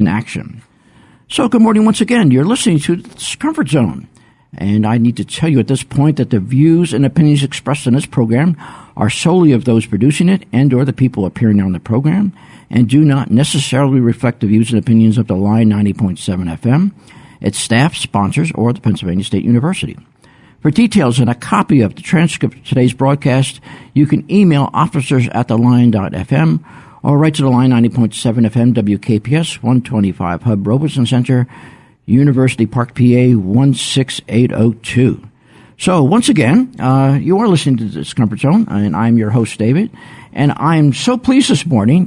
in action. So good morning once again. You're listening to the Discomfort Zone. And I need to tell you at this point that the views and opinions expressed in this program are solely of those producing it and or the people appearing on the program and do not necessarily reflect the views and opinions of the Line 90.7 FM, its staff, sponsors, or the Pennsylvania State University. For details and a copy of the transcript of today's broadcast, you can email officers@theline.fm or write to the Line 90.7 FM WKPS 125 Hub Robeson Center, University Park, PA 16802. So once again, you are listening to the Discomfort Zone, and I'm your host, David. And I'm so pleased this morning,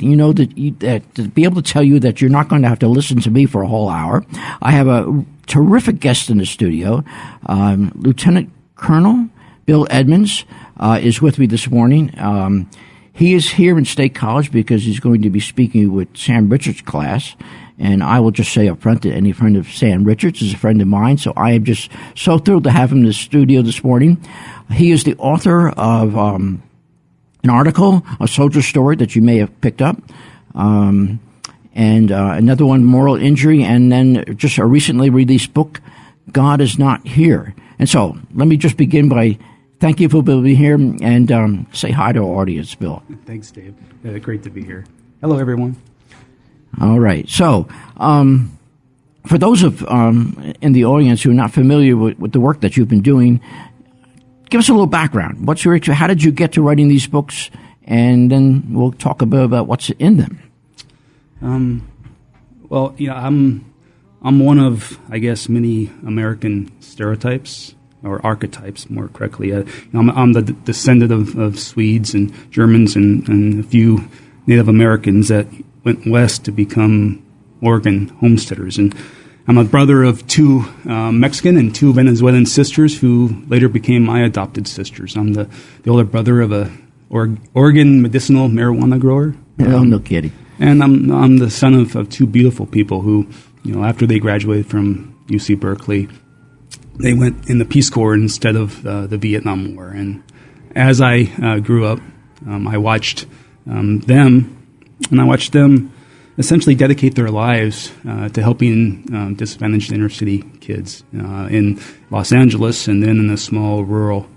that to be able to tell you that you're not going to have to listen to me for a whole hour. I have a terrific guest in the studio. Lieutenant Colonel Bill Edmonds is with me this morning. He is here in State College because he's going to be speaking with Sam Richards' class. And I will just say up front that any friend of Sam Richards is a friend of mine. So I am just so thrilled to have him in the studio this morning. He is the author of an article, A Soldier Story, that you may have picked up. And another one, Moral Injury. And then just a recently released book, God Is Not Here. And so let me just begin by thank you for being here and say hi to our audience, Bill. Thanks, Dave. Great to be here. Hello, everyone. All right. So for those of in the audience who are not familiar with the work that you've been doing, give us a little background. How did you get to writing these books? And then we'll talk a bit about what's in them. Well, I'm one of, I guess, many American stereotypes, or archetypes, more correctly. I'm the descendant of Swedes and Germans and a few Native Americans that went west to become Oregon homesteaders. And I'm a brother of two Mexican and two Venezuelan sisters who later became my adopted sisters. I'm the older brother of a Oregon medicinal marijuana grower. No kidding. And I'm the son of two beautiful people who, after they graduated from UC Berkeley, they went in the Peace Corps instead of the Vietnam War. And as I grew up, I watched them essentially dedicate their lives to helping disadvantaged inner city kids in Los Angeles and then in a small rural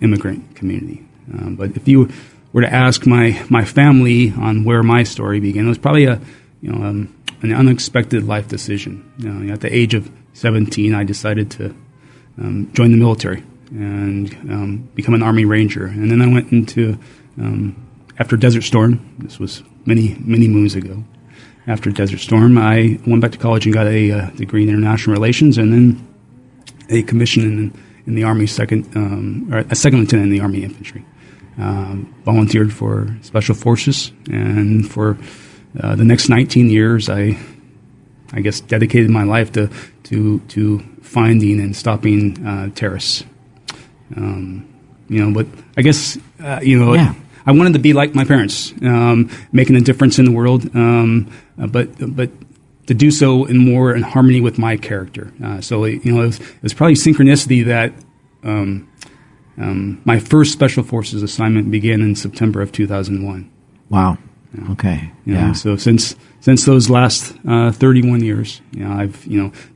immigrant community. But if you were to ask my family on where my story began, it was probably an unexpected life decision. At the age of 17, I decided to join the military and become an Army Ranger. And then I went into, after Desert Storm, this was many moons ago, after Desert Storm, I went back to college and got a degree in international relations and then a commission in the Army, a second lieutenant in the Army Infantry. Volunteered for Special Forces, and for the next 19 years, I guess dedicated my life to finding and stopping terrorists. But I guess Yeah. I wanted to be like my parents, making a difference in the world, but to do so in harmony with my character. So it was probably synchronicity that my first Special Forces assignment began in September of 2001. Wow. Okay. Yeah. So since those last 31 years, I've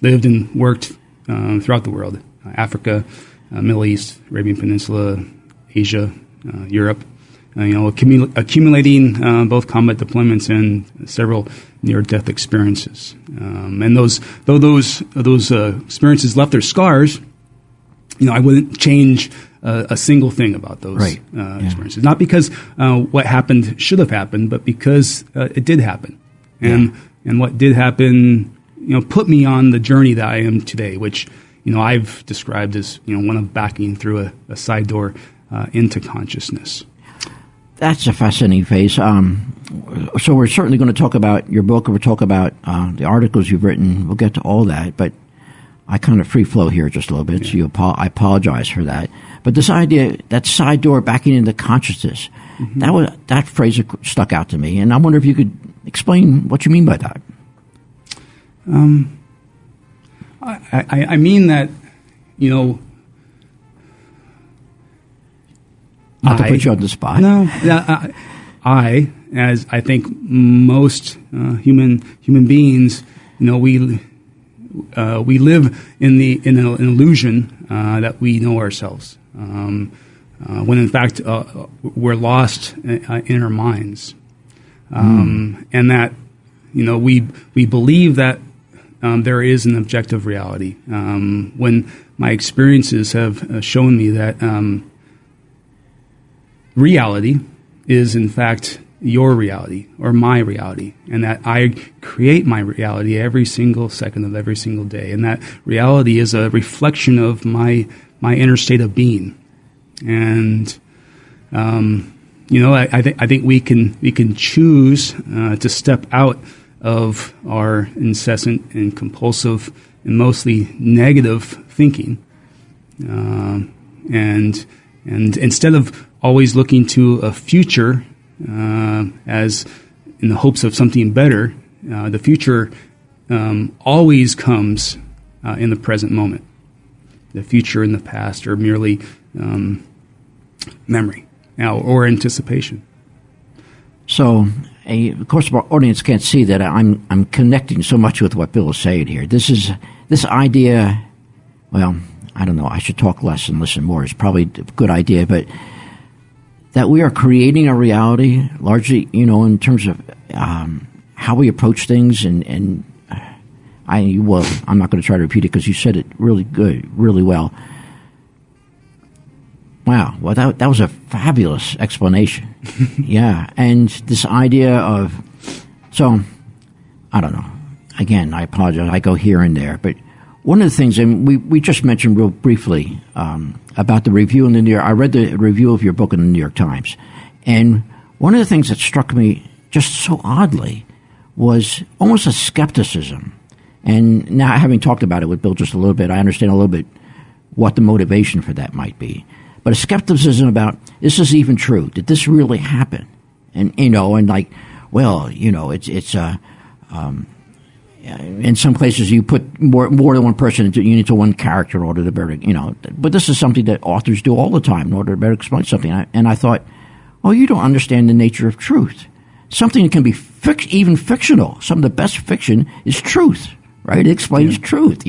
lived and worked throughout the world: Africa, Middle East, Arabian Peninsula, Asia, Europe. Accumulating both combat deployments and several near-death experiences. And those experiences left their scars. I wouldn't change a single thing about those experiences. Not because what happened should have happened, but because it did happen. And what did happen, put me on the journey that I am today, which I've described as one of backing through a side door into consciousness. That's a fascinating phase. So we're certainly going to talk about your book, and we'll talk about the articles you've written. We'll get to all that, but I kind of free flow here just a little bit, so I apologize for that. But this idea, that side door backing into consciousness, that phrase stuck out to me, and I wonder if you could explain what you mean by that. I mean that, Not to put you on the spot. No, I, as I think most human beings, we live in an illusion that we know ourselves, when in fact we're lost in our minds, and that we believe that there is an objective reality, when my experiences have shown me that reality is in fact your reality or my reality, and that I create my reality every single second of every single day, and that reality is a reflection of my inner state of being. And I think we can choose to step out of our incessant and compulsive and mostly negative thinking, and instead of always looking to a future as in the hopes of something better, the future always comes in the present moment. The future and the past are merely memory or anticipation. So, of course, our audience can't see that I'm connecting so much with what Bill is saying here. This idea. Well, I don't know. I should talk less and listen more. It's probably a good idea, but that we are creating a reality largely, in terms of how we approach things, and I'm not going to try to repeat it because you said it really good, really well. Wow, well, that was a fabulous explanation. Yeah, and this idea of, so, I don't know. Again, I apologize. I go here and there, but one of the things, and we just mentioned real briefly about the review in the New York. I read the review of your book in the New York Times, and one of the things that struck me just so oddly was almost a skepticism. And now, having talked about it with Bill just a little bit, I understand a little bit what the motivation for that might be. But a skepticism about, is this even true? Did this really happen? And, and like, well, it's in some places you put more than one person into one character in order to better, but this is something that authors do all the time in order to better explain something. And I thought, oh, you don't understand the nature of truth. Something that can be even fictional. Some of the best fiction is truth, right? It explains truth,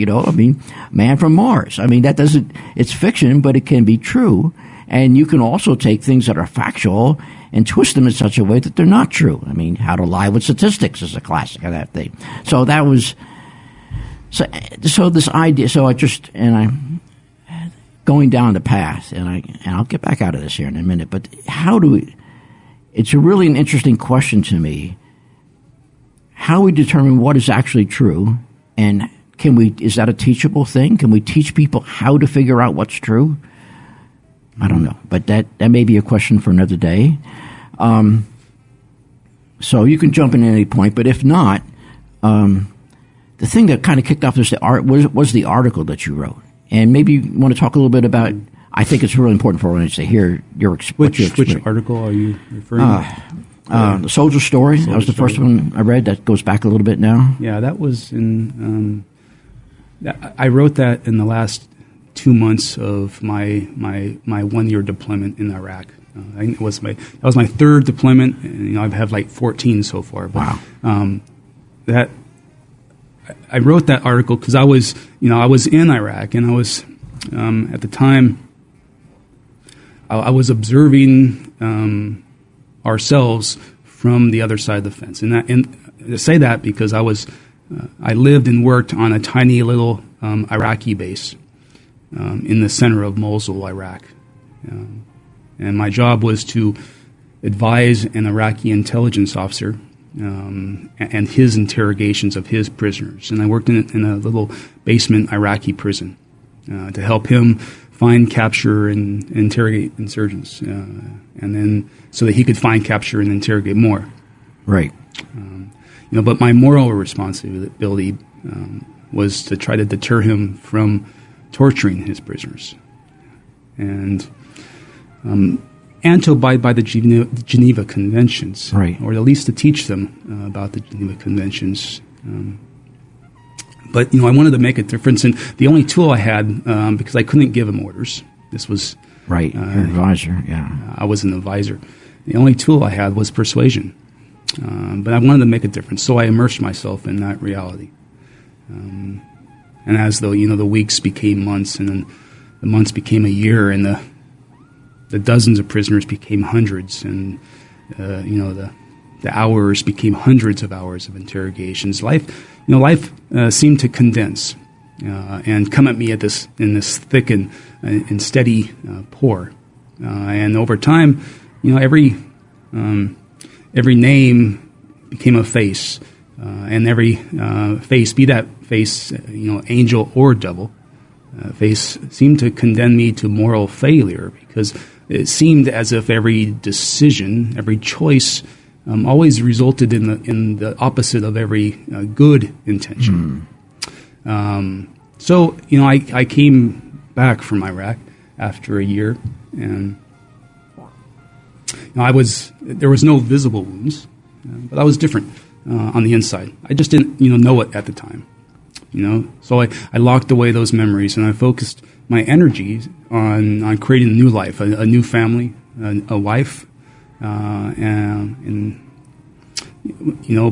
Man from Mars. It's fiction, but it can be true. And you can also take things that are factual and twist them in such a way that they're not true. How to Lie with Statistics is a classic of that thing. So that was, so this idea, I'm going down the path, and I'll get back out of this here in a minute, but it's really an interesting question to me, how we determine what is actually true, and is that a teachable thing? Can we teach people how to figure out what's true? I don't know, but that may be a question for another day. So you can jump in at any point, but if not, the thing that kind of kicked off this was the article that you wrote. And maybe you want to talk a little bit about, I think it's really important for our audience to hear which article are you referring to? The Soldier Story. That was the first one I read. That goes back a little bit now. Yeah, that was in, I wrote that in the last 2 months of my 1 year deployment in Iraq. I think that was my third deployment, and I've had like 14 so far. But, wow. I wrote that article because I was in Iraq, and I was at the time I was observing ourselves from the other side of the fence, and I say that because I lived and worked on a tiny little Iraqi base in the center of Mosul, Iraq. And my job was to advise an Iraqi intelligence officer and his interrogations of his prisoners. And I worked in a little basement Iraqi prison to help him find, capture, and interrogate insurgents, and then so that he could find, capture, and interrogate more. Right. But my moral responsibility was to try to deter him from torturing his prisoners, and to abide by the Geneva Conventions, right, or at least to teach them about the Geneva Conventions. But I wanted to make a difference, and the only tool I had, because I couldn't give him orders. This was right, your advisor. Yeah, I was an advisor. The only tool I had was persuasion, but I wanted to make a difference, so I immersed myself in that reality. And as though, the weeks became months, and then the months became a year, and the dozens of prisoners became hundreds, and the hours became hundreds of hours of interrogations. Life seemed to condense and come at me in this thick and steady pour. And over time, every name became a face, and every face, be that face, angel or devil, face seemed to condemn me to moral failure, because it seemed as if every decision, every choice, always resulted in the opposite of every good intention. So I came back from Iraq after a year, and there was no visible wounds, but I was different on the inside. I just didn't know it at the time. So I locked away those memories, and I focused my energies on creating a new life, a new family, a wife, and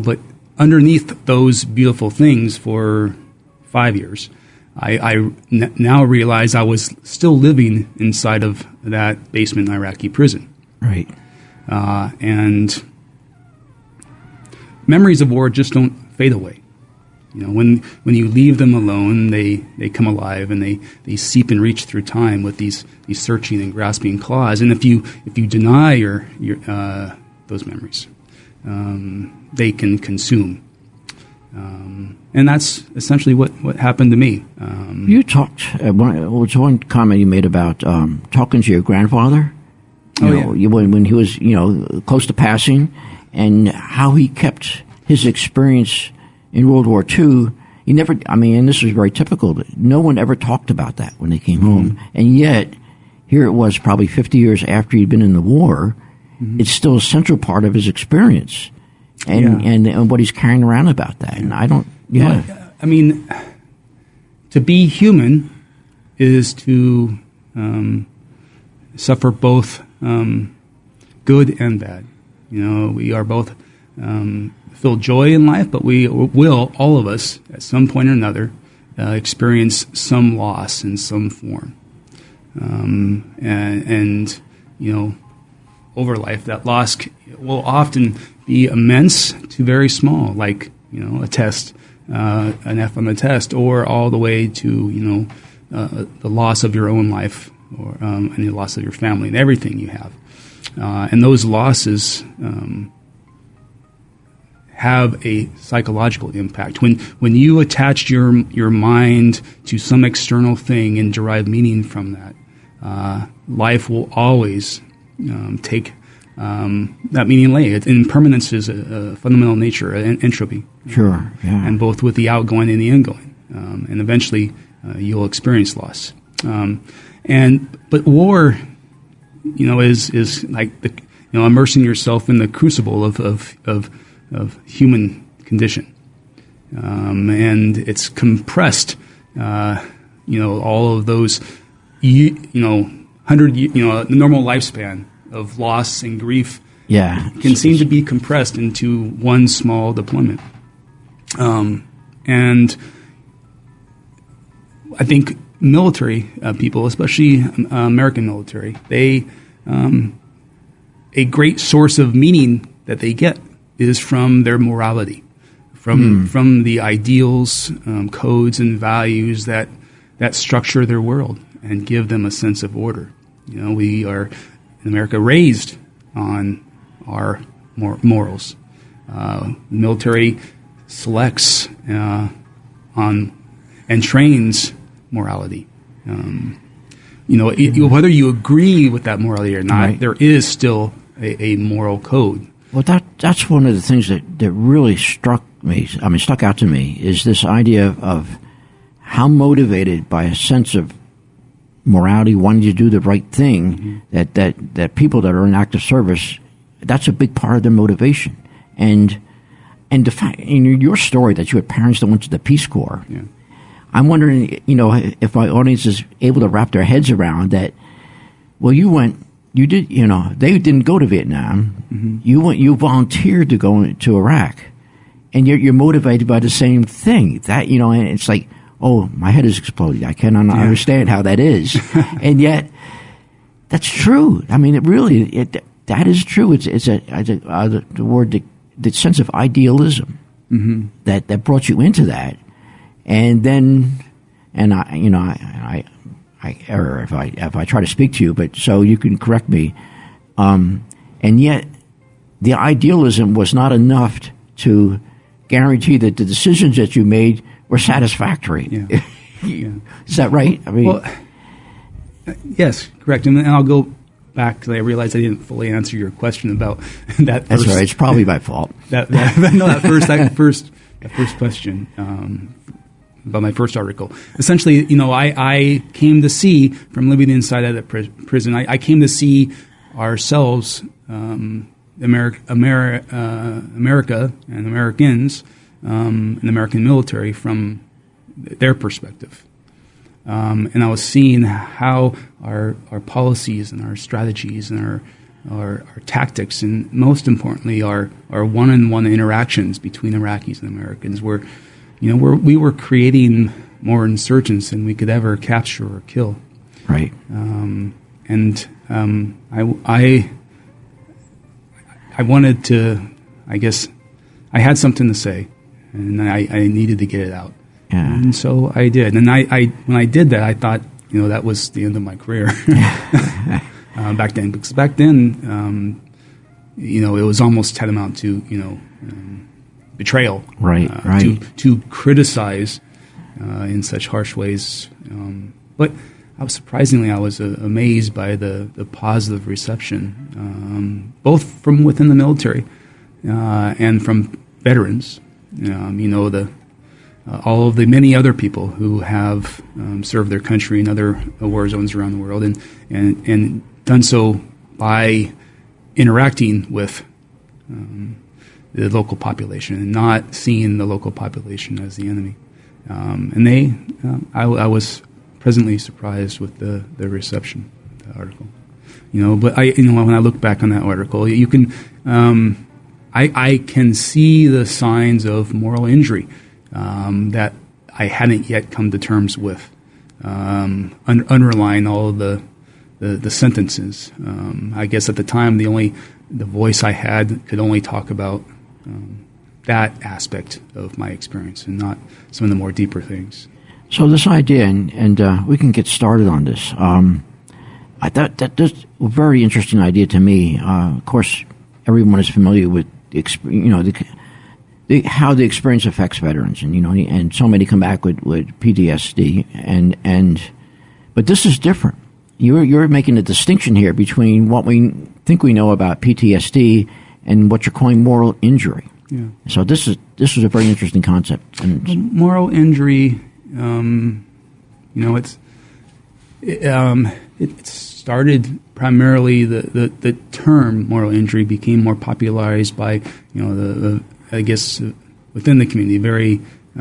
but underneath those beautiful things for 5 years, I now realize I was still living inside of that basement Iraqi prison. Right. And memories of war just don't fade away. When you leave them alone, they come alive, and they seep and reach through time with these searching and grasping claws. And if you deny your those memories, they can consume. And that's essentially what happened to me. You talked. Was one comment you made about talking to your grandfather? When he was close to passing, and how he kept his experience in World War II. He never. And this was very typical. No one ever talked about that when they came home, and yet here it was, probably 50 years after he'd been in the war. It's still a central part of his experience, and what he's carrying around about that. And I don't. Yeah. Well, to be human is to suffer both good and bad. We are both feel joy in life, but we will, all of us, at some point or another, experience some loss in some form. And over life, that loss will often be immense to very small, like, a test, an F on the test, or all the way to, the loss of your own life, or any loss of your family and everything you have. And those losses have a psychological impact. When you attach your mind to some external thing and derive meaning from that, life will always take that meaning away. Impermanence is a fundamental nature, an entropy. Sure, yeah. And both with the outgoing and the ingoing. And eventually you'll experience loss. But war, is like immersing yourself in the crucible of human condition, and it's compressed. All of those, 100, the normal lifespan of loss and grief, can seem to be compressed into one small deployment. And I think military people, especially American military, they a great source of meaning that they get is from their morality, from the ideals, codes, and values that structure their world and give them a sense of order. We are in America raised on our morals. Military selects on and trains morality. Whether you agree with that morality or not, right, there is still a moral code. Well, that's one of the things that really stuck out to me, is this idea of how motivated by a sense of morality, wanting to do the right thing, that people that are in active service, that's a big part of their motivation. And the fact, in your story that you had parents that went to the Peace Corps, I'm wondering, if my audience is able to wrap their heads around that. Well, they didn't go to Vietnam. You volunteered to go to Iraq, and you're motivated by the same thing. That, and it's like, oh, my head is exploding. I cannot understand how that is. And yet, that's true. I mean, that is true. It's the word, the sense of idealism that brought you into that. And then, I err if I try to speak to you, but so you can correct me. And yet, the idealism was not enough to guarantee that the decisions that you made were satisfactory. Yeah. Is that right? I mean, yes, correct. And I'll go back because I realized I didn't fully answer your question about that. That's right. It's probably my fault. that first question about my first article. Essentially, I came to see from living inside of the prison. I came to see ourselves, America and Americans, and the American military from their perspective. And I was seeing how our policies and our strategies and our tactics, and most importantly, our one-on-one interactions between Iraqis and Americans were, we were creating more insurgents than we could ever capture or kill. Right. I wanted to, I guess, I had something to say, and I needed to get it out. Yeah. And so I did. And when I did that, I thought, that was the end of my career back then. Because back then, it was almost tantamount to, betrayal. Right. To criticize in such harsh ways. But I was amazed by the positive reception, both from within the military and from veterans. All of the many other people who have served their country in other war zones around the world, and done so by interacting with the local population and not seeing the local population as the enemy. I was pleasantly surprised with the reception of the article. But when I look back on that article, you can, I can see the signs of moral injury that I hadn't yet come to terms with, underlying all of the sentences. I guess at the time, the voice I had could only talk about that aspect of my experience and not some of the more deeper things. So this idea, and we can get started on this. I thought that's a very interesting idea to me. Of course, everyone is familiar with how the experience affects veterans, and so many come back with PTSD, but this is different. You're making a distinction here between what we think we know about PTSD and what you're calling moral injury. Yeah. So this is a very interesting concept. And moral injury, it started primarily the term moral injury became more popularized by I guess within the community. A very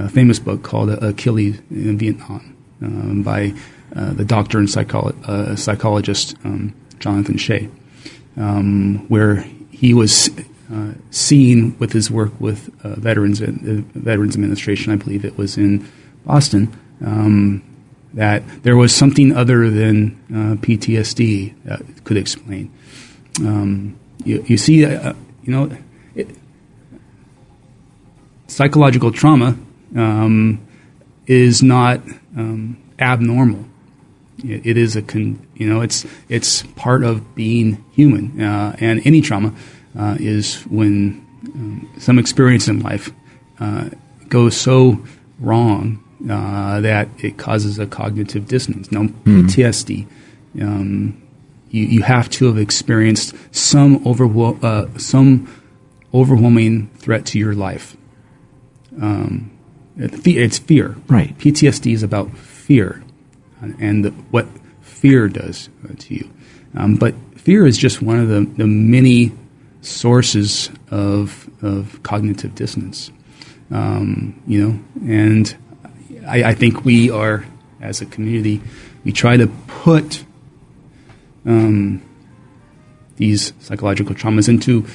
famous book called Achilles in Vietnam by the doctor and psychologist Jonathan Shea, where he was seen with his work with Veterans Administration, I believe it was in Boston, that there was something other than PTSD that could explain. You see, psychological trauma is not abnormal. It is it's part of being human, and any trauma is when some experience in life goes so wrong that it causes a cognitive dissonance. Now, PTSD, you have to have experienced some overwhelming threat to your life. It's fear. Right. PTSD is about fear and what fear does to you. But fear is just one of the many sources of cognitive dissonance. And I think we are, as a community, we try to put these psychological traumas into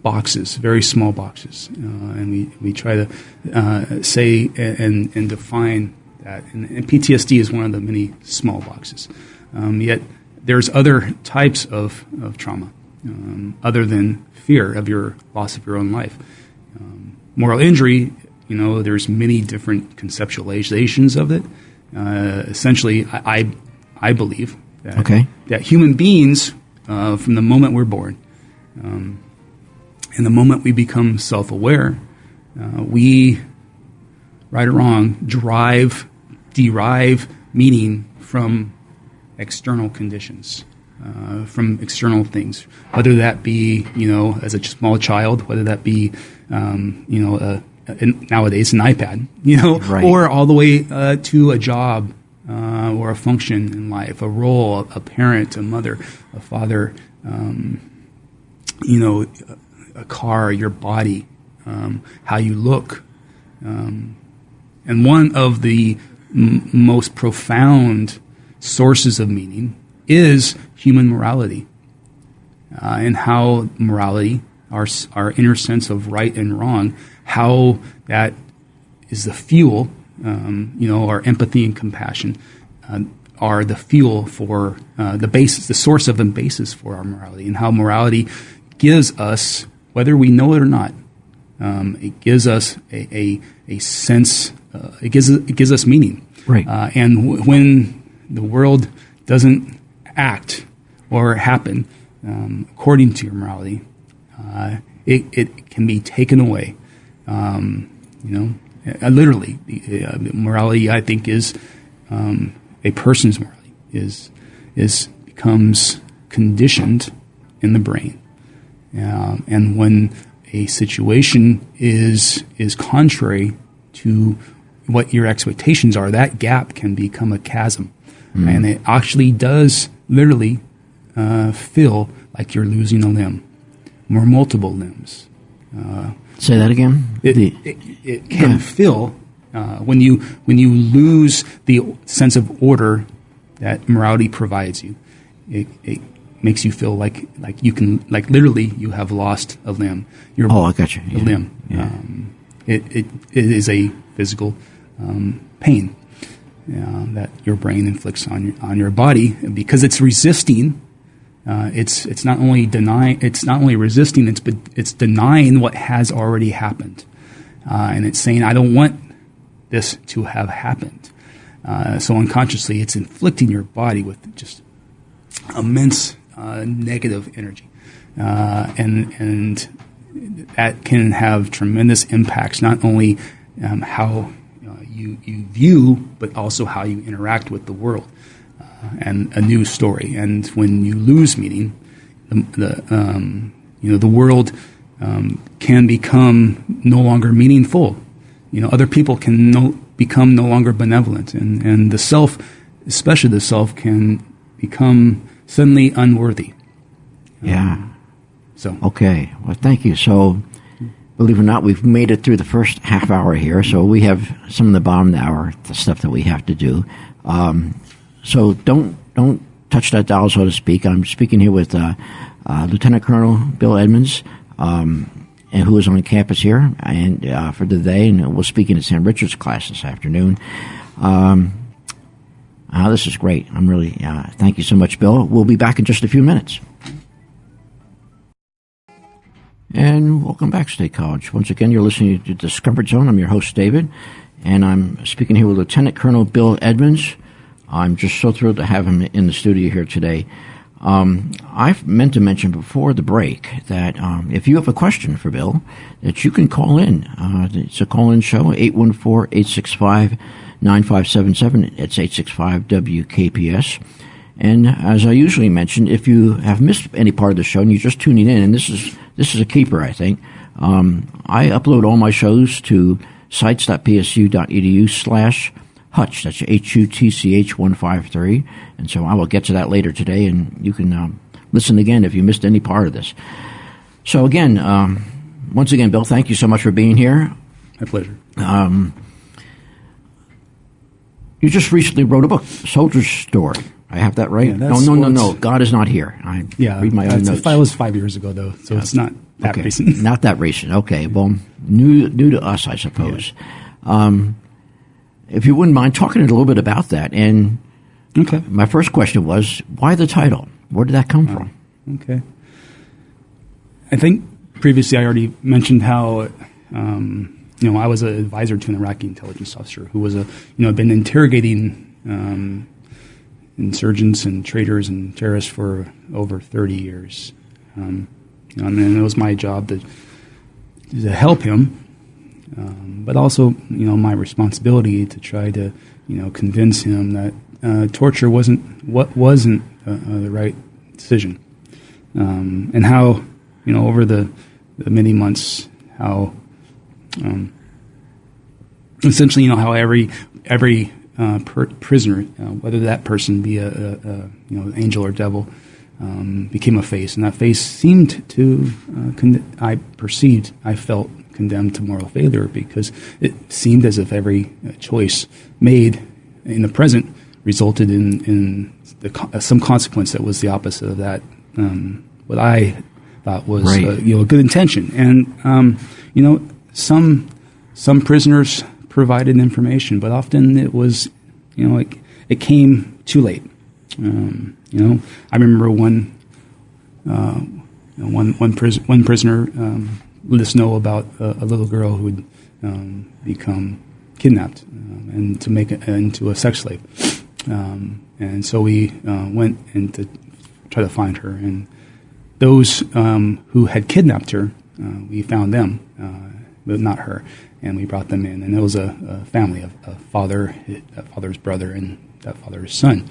boxes, very small boxes, and we try to say and define that. And PTSD is one of the many small boxes. Yet there's other types of trauma other than fear of your loss of your own life. Moral injury, there's many different conceptualizations of it. Essentially, I believe that human beings, from the moment we're born, and the moment we become self-aware, we, right or wrong, derive meaning from external conditions, from external things, whether that be, as a small child, whether that be, nowadays an iPad, right. or all the way to a job or a function in life, a role, a parent, a mother, a father, a car, your body, how you look. And one of the most profound sources of meaning is human morality, and how morality, our inner sense of right and wrong, how that is the fuel, our empathy and compassion are the fuel for the basis, the source of and basis for our morality, and how morality gives us, whether we know it or not, it gives us a sense, it gives us meaning. Right. And when the world doesn't act or happen according to your morality, it can be taken away. Literally, morality, I think, is a person's morality becomes conditioned in the brain, and when a situation is contrary to what your expectations are, that gap can become a chasm, and it actually does literally feel like you're losing a limb, or multiple limbs. Say that again. It can feel when you lose the sense of order that morality provides you. It makes you feel like you can, like, literally you have lost a limb. I got you. A limb. Yeah. It is a physical pain that your brain inflicts on your body because it's resisting. It's not only resisting. It's denying what has already happened, and it's saying, "I don't want this to have happened." So unconsciously, it's inflicting your body with just immense negative energy, and that can have tremendous impacts, not only how you view, but also how you interact with the world. And a new story. And when you lose meaning, the world can become no longer meaningful. Other people can become no longer benevolent, and the self, especially the self, can become suddenly unworthy. Yeah. So okay. Well, thank you. So, believe it or not, we've made it through the first half hour here. So we have some of the bottom of the hour, the stuff that we have to do. So don't touch that dial, so to speak. I'm speaking here with Lieutenant Colonel Bill Edmonds, and who is on campus here and for the day, and we'll speak in the Sam Richards class this afternoon. This is great. I'm really thank you so much, Bill. We'll be back in just a few minutes. And welcome back, State College. Once again, you're listening to Discomfort Zone. I'm your host, David, and I'm speaking here with Lieutenant Colonel Bill Edmonds. I'm just so thrilled to have him in the studio here today. I've meant to mention before the break that if you have a question for Bill, that you can call in. It's a call-in show, 814-865-9577. It's 865-WKPS. And as I usually mention, if you have missed any part of the show and you're just tuning in, and this is a keeper, I think, I upload all my shows to sites.psu.edu/Hutch. That's HUTCH 153. And so I will get to that later today, and you can listen again if you missed any part of this. So again, once again, Bill, thank you so much for being here. My pleasure. You just recently wrote a book, Soldier's Story. I have that right? Yeah, No. God is not here. I read my own notes. That was 5 years ago, though, so it's not that okay. recent. Not that recent. Okay. Well, new to us, I suppose. Yeah. If you wouldn't mind talking a little bit about that. And okay. My first question was, why the title? Where did that come from? Okay. I think previously I already mentioned how, I was an advisor to an Iraqi intelligence officer who was been interrogating insurgents and traitors and terrorists for over 30 years. And it was my job to help him, but also, my responsibility to try to, convince him that torture wasn't the right decision, and how, over the many months, how essentially, how every prisoner, whether that person be a angel or devil, became a face, and that face seemed to, I felt condemned to moral failure, because it seemed as if every choice made in the present resulted in some consequence that was the opposite of that. What I thought was right. A good intention, and some prisoners provided information, but often it was, it came too late. I remember one prisoner let us know about a little girl who had become kidnapped and to make it into a sex slave. And so we went in to try to find her. And those who had kidnapped her, we found them, but not her. And we brought them in. And it was a family, a father, that father's brother, and that father's son.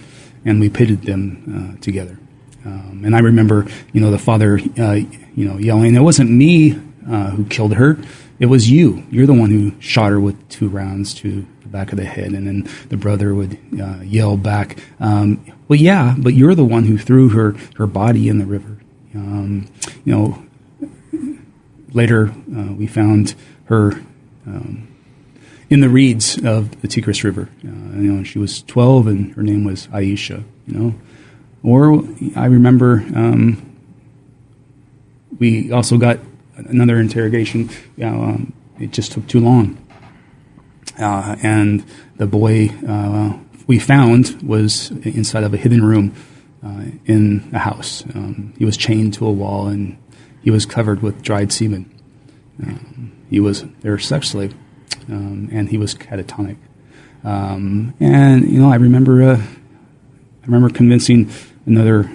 And we pitted them together. And I remember, the father, yelling, "It wasn't me who killed her. It was you. You're the one who shot her with 2 rounds to the back of the head." And then the brother would yell back, "Well, yeah, but you're the one who threw her body in the river." Later we found her in the reeds of the Tigris River. She was 12, and her name was Aisha. Or I remember we also got another interrogation. It just took too long, and the boy we found was inside of a hidden room in a house. He was chained to a wall, and he was covered with dried semen. He was their sex slave, and he was catatonic. And I remember convincing the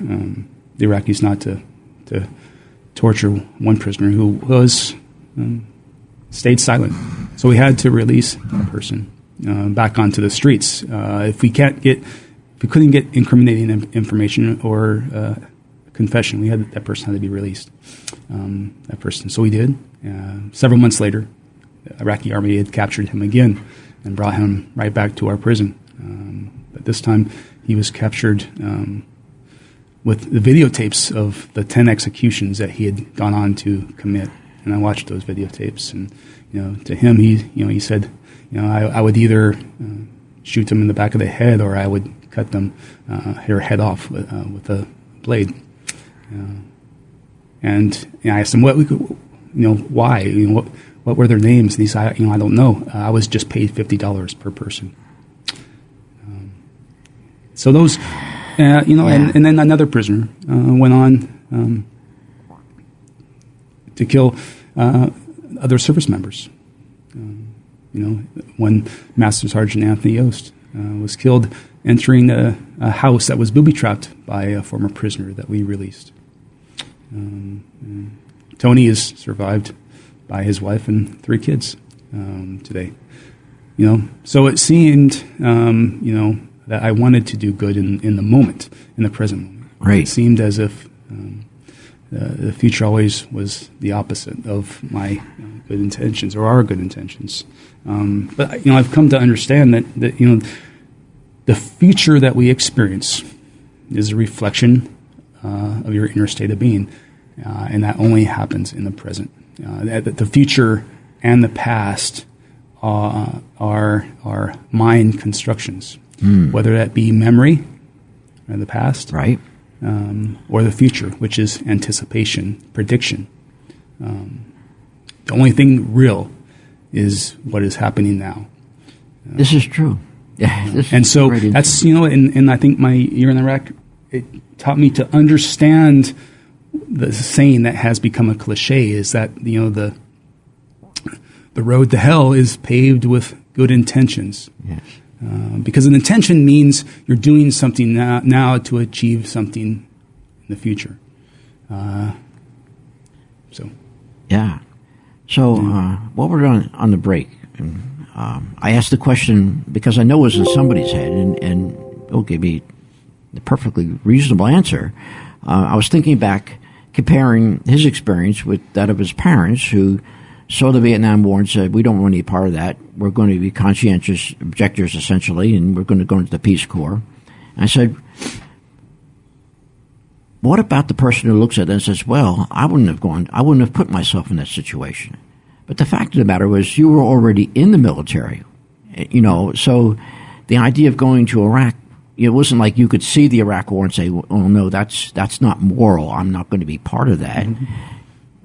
Iraqis not to torture one prisoner who was stayed silent. So we had to release that person back onto the streets. If we couldn't get incriminating information or confession, that person had to be released. That person. So we did. Several months later, the Iraqi army had captured him again and brought him right back to our prison. But this time, he was captured with the videotapes of the 10 executions that he had gone on to commit. And I watched those videotapes, and to him, he said, I would either shoot them in the back of the head, or I would cut them her head off with a blade. And I asked him why, what were their names? And he said, I don't know. I was just paid $50 per person. So those, and then another prisoner went on to kill other service members. One Master Sergeant Anthony Yost was killed entering a house that was booby-trapped by a former prisoner that we released. Tony is survived by his wife and 3 kids today. So it seemed, that I wanted to do good in the moment, in the present moment. Right. It seemed as if the future always was the opposite of my good intentions, or our good intentions. But I've come to understand that the future that we experience is a reflection of your inner state of being, and that only happens in the present. The future and the past are mind constructions, whether that be memory or the past, right, or the future, which is anticipation, prediction. The only thing real is what is happening now. This is true. Yeah, and so that's, and I think my year in Iraq, it taught me to understand the saying that has become a cliche, is that, the road to hell is paved with good intentions. Yes. Because an intention means you're doing something now to achieve something in the future. Yeah. So while we're on the break, I asked the question because I know it was in somebody's head, and Bill gave me the perfectly reasonable answer. I was thinking back, comparing his experience with that of his parents, who saw the Vietnam War and said, we don't want any part of that. We're going to be conscientious objectors, essentially, and we're going to go into the Peace Corps. And I said, what about the person who looks at it and says, well, I wouldn't have put myself in that situation. But the fact of the matter was, you were already in the military, so the idea of going to Iraq, it wasn't like you could see the Iraq War and say, oh no, that's not moral. I'm not going to be part of that. Mm-hmm.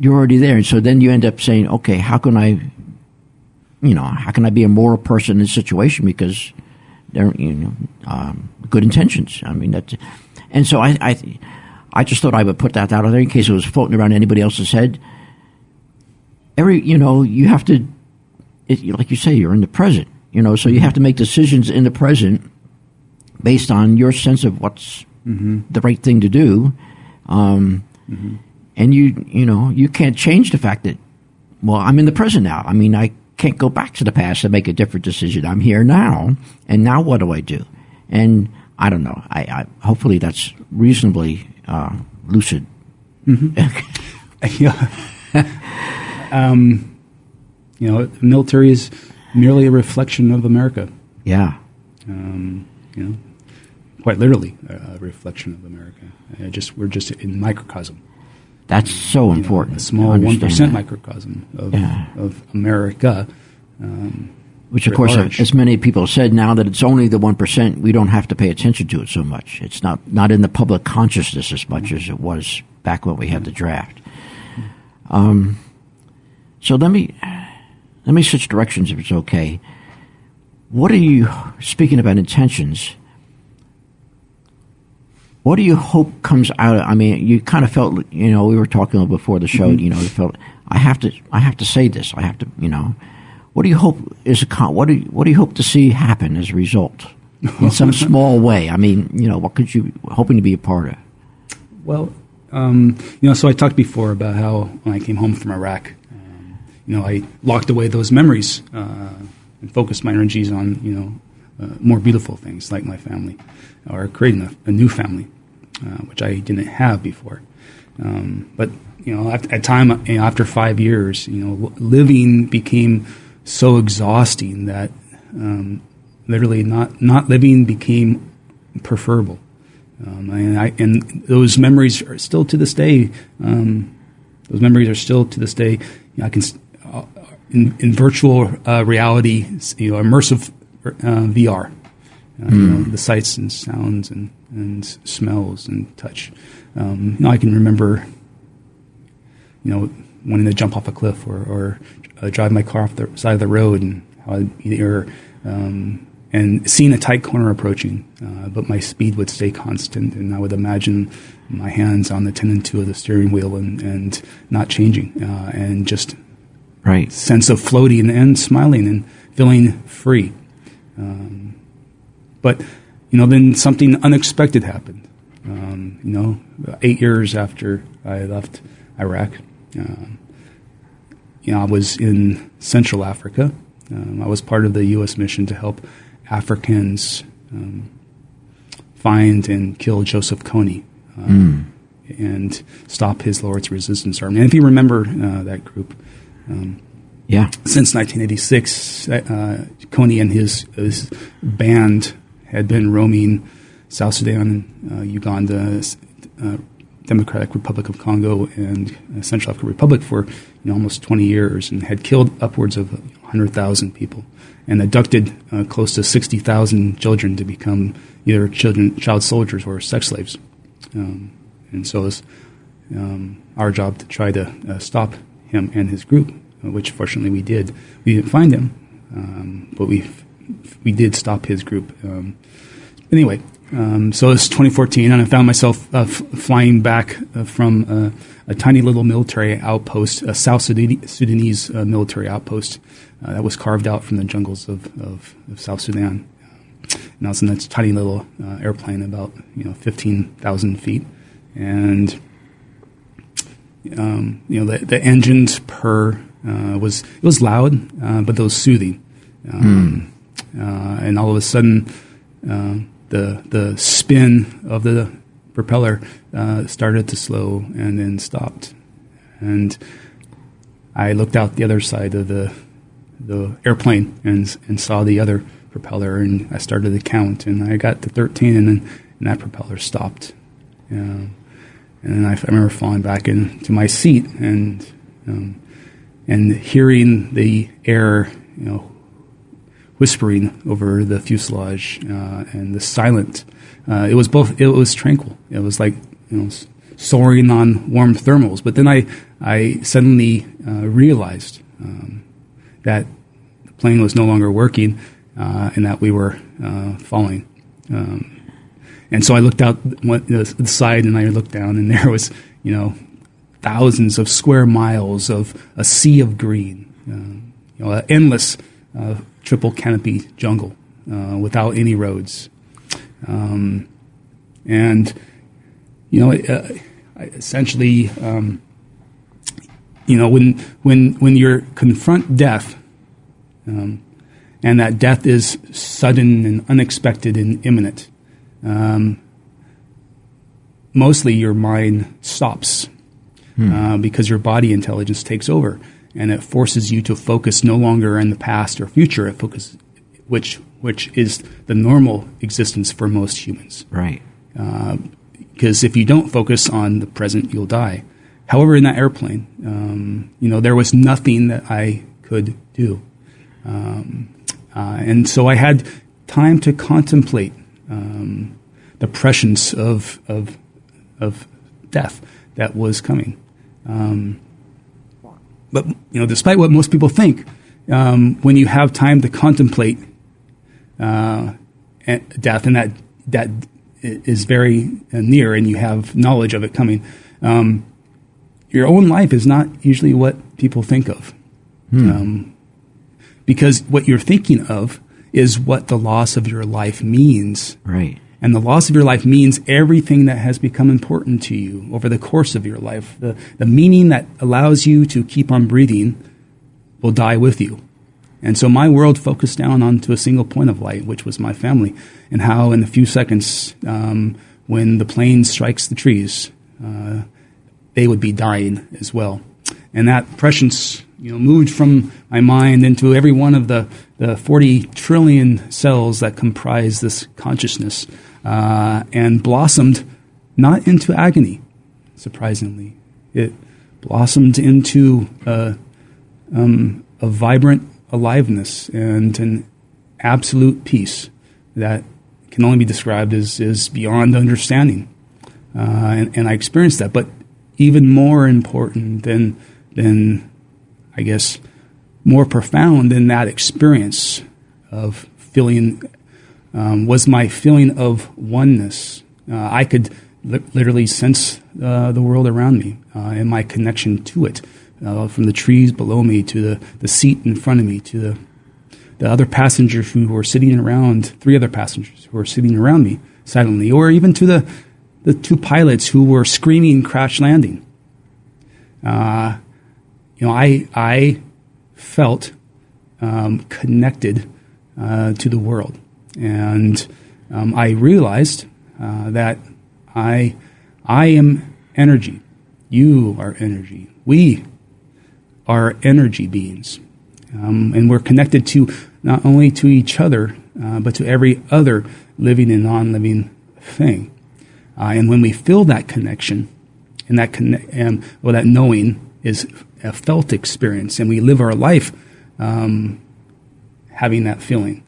You're already there. And so then you end up saying, okay, how can I be a moral person in this situation? Because they're, good intentions. I mean, and so I just thought I would put that out there in case it was floating around anybody else's head. You have to, like you say, you're in the present, so you have to make decisions in the present based on your sense of what's the right thing to do. And you can't change the fact that, well, I'm in the present now. I mean, I can't go back to the past and make a different decision. I'm here now, and now what do I do? And I don't know. I hopefully that's reasonably lucid. Yeah. The military is merely a reflection of America. Yeah. Quite literally a reflection of America. We're just in microcosm. That's so important. A small 1% microcosm of America. Which, of course, as many people said, now that it's only the 1%, we don't have to pay attention to it so much. It's not in the public consciousness as much as it was back when we had the draft. So let me switch directions if it's okay. What are you, speaking about intentions, what do you hope comes out of, I mean, you kind of felt, we were talking before the show, you felt, I have to say this, what do you hope what do you hope to see happen as a result in some small way? I mean, what could you hoping to be a part of? Well, so I talked before about how when I came home from Iraq, I locked away those memories and focused my energies on, more beautiful things like my family or creating a new family, which I didn't have before. But, at time, after 5 years, living became so exhausting that literally not living became preferable. And those memories are still to this day. I can in virtual reality, immersive VR. The sights and sounds and smells and touch. I can remember, wanting to jump off a cliff or drive my car off the side of the road and how I'd be there, and seeing a tight corner approaching, but my speed would stay constant, and I would imagine my hands on the 10 and 2 of the steering wheel and not changing, and just right sense of floating and smiling and feeling free. But, then something unexpected happened. 8 years after I left Iraq, I was in Central Africa. I was part of the U.S. mission to help Africans find and kill Joseph Kony and stop his Lord's Resistance Army. And if you remember that group, since 1986, Kony and his band had been roaming South Sudan, Uganda, Democratic Republic of Congo, and Central African Republic for almost 20 years, and had killed upwards of 100,000 people, and abducted close to 60,000 children to become either child soldiers or sex slaves. And so it's our job to try to stop him and his group, which fortunately we did. We didn't find him, but we did stop his group. Anyway, so it's 2014, and I found myself flying back from a tiny little military outpost, a South Sudanese military outpost that was carved out from the jungles of South Sudan. And I was in this tiny little airplane, about 15,000 feet, and the engines purr was loud, but it was soothing. And all of a sudden, the spin of the propeller started to slow and then stopped. And I looked out the other side of the airplane and saw the other propeller, and I started to count, and I got to 13, and that propeller stopped. And then I remember falling back into my seat and hearing the air, whispering over the fuselage, and the silent. It was tranquil. It was like, soaring on warm thermals. But then I suddenly realized that the plane was no longer working, and that we were falling. And so I looked out the side, and I looked down, and there was, thousands of square miles of a sea of green, an endless triple canopy jungle without any roads. Essentially, when you confront death, and that death is sudden and unexpected and imminent, mostly your mind stops because your body intelligence takes over, and it forces you to focus no longer in the past or future. It focuses, which is the normal existence for most humans. Right. Because if you don't focus on the present, you'll die. However, in that airplane, there was nothing that I could do. And so I had time to contemplate the prescience of death that was coming. But despite what most people think, when you have time to contemplate death, and that is very near, and you have knowledge of it coming, your own life is not usually what people think of. Because what you're thinking of is what the loss of your life means. Right. And the loss of your life means everything that has become important to you over the course of your life. The meaning that allows you to keep on breathing will die with you. And so my world focused down onto a single point of light, which was my family, and how in a few seconds, when the plane strikes the trees, they would be dying as well. And that prescience, moved from my mind into every one of the 40 trillion cells that comprise this consciousness, and blossomed not into agony, surprisingly. It blossomed into a vibrant aliveness and an absolute peace that can only be described as beyond understanding. And I experienced that. But even more important than I guess, more profound than that experience of feeling was my feeling of oneness. I could literally sense the world around me and my connection to it, from the trees below me to the seat in front of me to the other passengers who were sitting around, 3 other passengers who were sitting around me silently, or even to the 2 pilots who were screaming crash landing. I felt connected to the world, and I realized that I am energy. You are energy. We are energy beings, and we're connected to not only to each other, but to every other living and non-living thing. And when we feel that connection, and that knowing is a felt experience, and we live our life having that feeling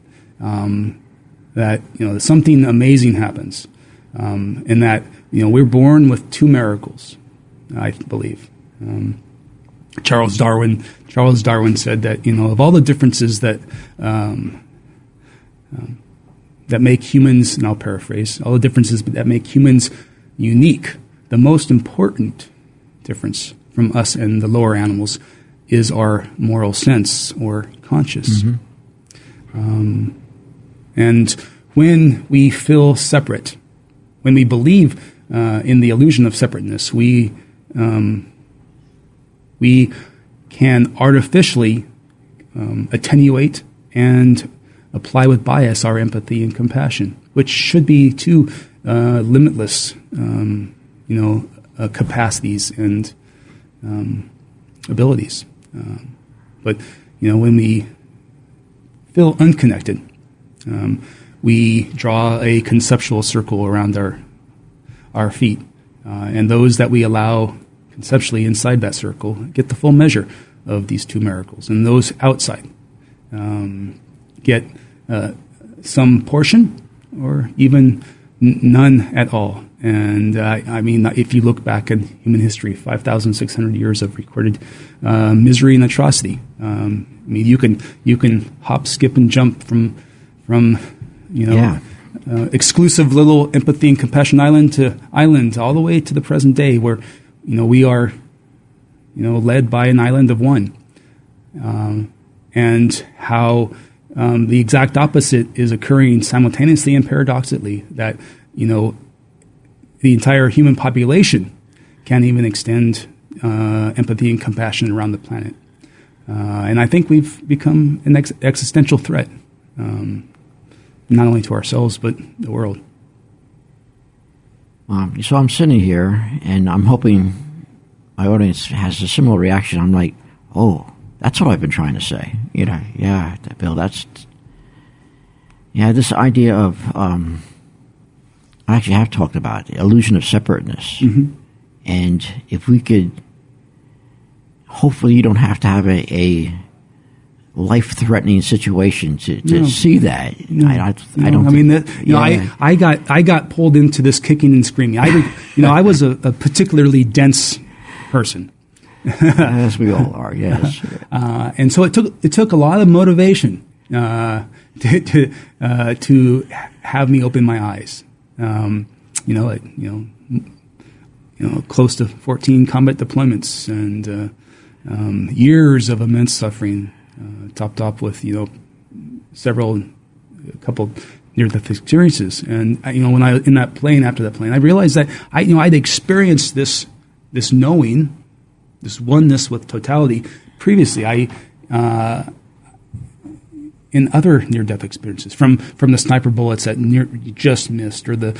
that something amazing happens, and that we're born with 2 miracles, I believe. Charles Darwin said that, of all the differences that make humans, and I'll paraphrase, all the differences that make humans unique, the most important difference from us and the lower animals is our moral sense or conscience. And when we feel separate, when we believe in the illusion of separateness, we can artificially attenuate and apply with bias our empathy and compassion, which should be two limitless, capacities and abilities. But when we feel unconnected, we draw a conceptual circle around our feet, and those that we allow conceptually inside that circle get the full measure of these two miracles, and those outside get some portion or even none at all. And if you look back in human history, 5,600 years of recorded misery and atrocity. You can hop, skip, and jump from exclusive little empathy and compassion island to island all the way to the present day, where we are led by an island of one, and how the exact opposite is occurring simultaneously and paradoxically, that the entire human population can't even extend empathy and compassion around the planet. And I think we've become an existential threat, not only to ourselves, but the world. So I'm sitting here, and I'm hoping my audience has a similar reaction. I'm like, oh, that's what I've been trying to say. Yeah, Bill, this idea of, I actually have talked about it, the illusion of separateness. Mm-hmm. And if we could, hopefully you don't have to have a life-threatening situation to see that. No. I don't. I got pulled into this kicking and screaming. I was a particularly dense person. As we all are, yes. And so it took a lot of motivation to have me open my eyes. Close to 14 combat deployments and years of immense suffering, topped off with a couple near-death experiences. And when I in that plane, after that plane, I realized that I'd experienced this knowing, this oneness with totality previously. In other near-death experiences, from the sniper bullets that just missed, or the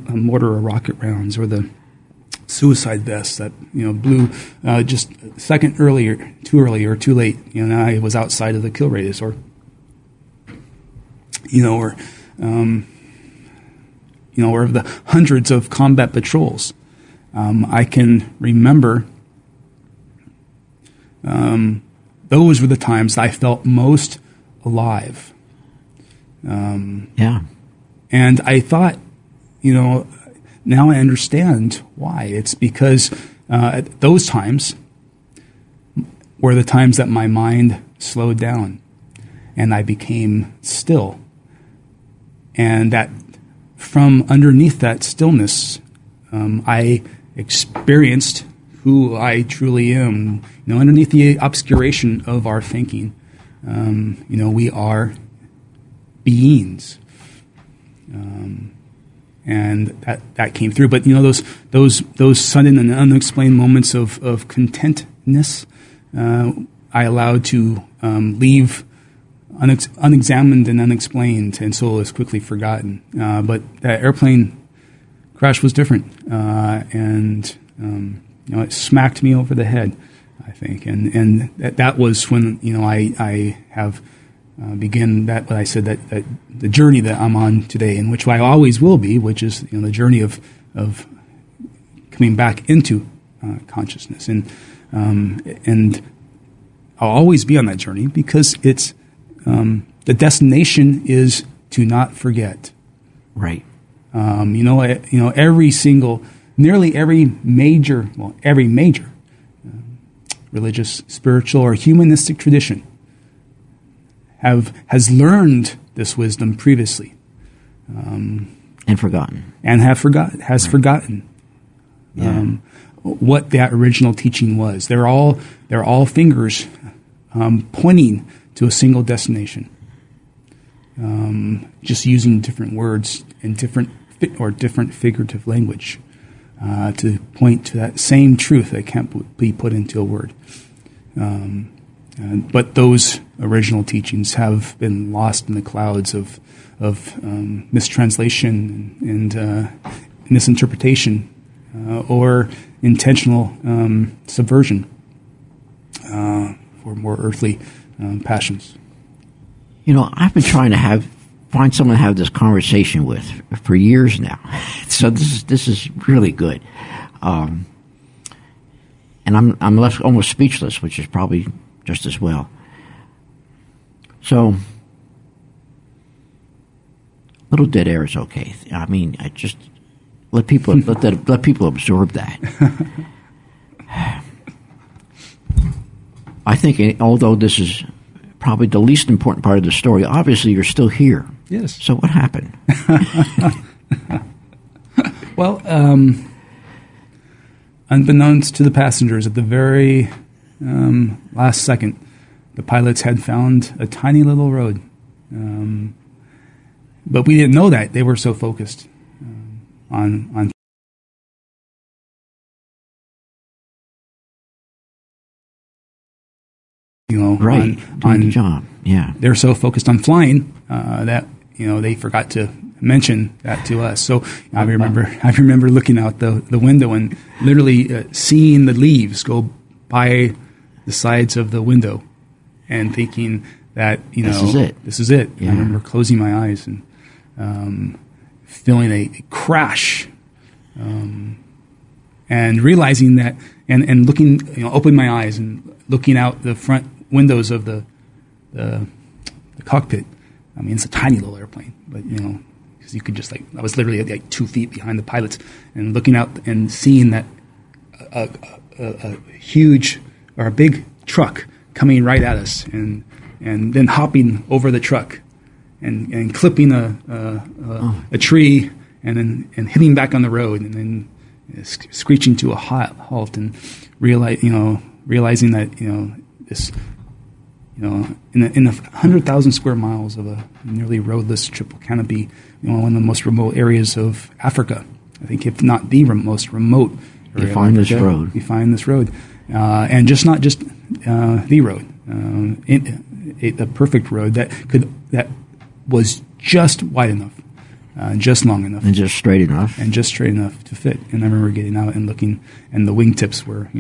mortar or rocket rounds, or the suicide vests that blew just a second earlier, too early or too late. I was outside of the kill radius, or the hundreds of combat patrols. I can remember. Those were the times I felt most alive. And I thought, now I understand why. It's because at those times were the times that my mind slowed down and I became still. And that from underneath that stillness, I experienced who I truly am. Underneath the obscuration of our thinking, we are beings, and that came through. But those sudden and unexplained moments of contentness, I allowed to leave unexamined and unexplained, and so it was quickly forgotten. But that airplane crash was different, and it smacked me over the head, I think, and that was when I have began that. What I said, that the journey that I'm on today, and which I always will be, which is the journey of coming back into consciousness, and I'll always be on that journey because it's the destination is to not forget. Right. Nearly every major religious, spiritual, or humanistic tradition has learned this wisdom previously, and forgotten, has forgotten what that original teaching was. They're all fingers pointing to a single destination, just using different words and different figurative language to point to that same truth that can't be put into a word. But those original teachings have been lost in the clouds of mistranslation and misinterpretation or intentional subversion for more earthly passions. I've been trying to find someone to have this conversation with for years now. So this is really good, and I'm left almost speechless, which is probably just as well. So, little dead air is okay. I mean, I just let people absorb that. I think, although this is probably the least important part of the story, obviously you're still here. Yes. So what happened? Well, unbeknownst to the passengers, at the very last second, the pilots had found a tiny little road. But we didn't know that. They were so focused on doing the job. Yeah, they're so focused on flying that they forgot to mention that to us. So I remember looking out the window and literally seeing the leaves go by the sides of the window and thinking that this is it. Yeah. I remember closing my eyes and feeling a crash, and realizing that, and looking, opening my eyes and looking out the front windows of the cockpit. I mean, it's a tiny little airplane, but because you could just I was literally like 2 feet behind the pilots and looking out and seeing that a huge or a big truck coming right at us, and then hopping over the truck and clipping a tree and hitting back on the road, and then screeching to a halt, and realizing that this in the 100,000 square miles of a nearly roadless triple canopy, one of the most remote areas of Africa, I think, if not the most remote area, we find this road, and not just the road, the perfect road that was just wide enough, just long enough, and just straight enough, to fit. And I remember getting out and looking, and the wingtips were,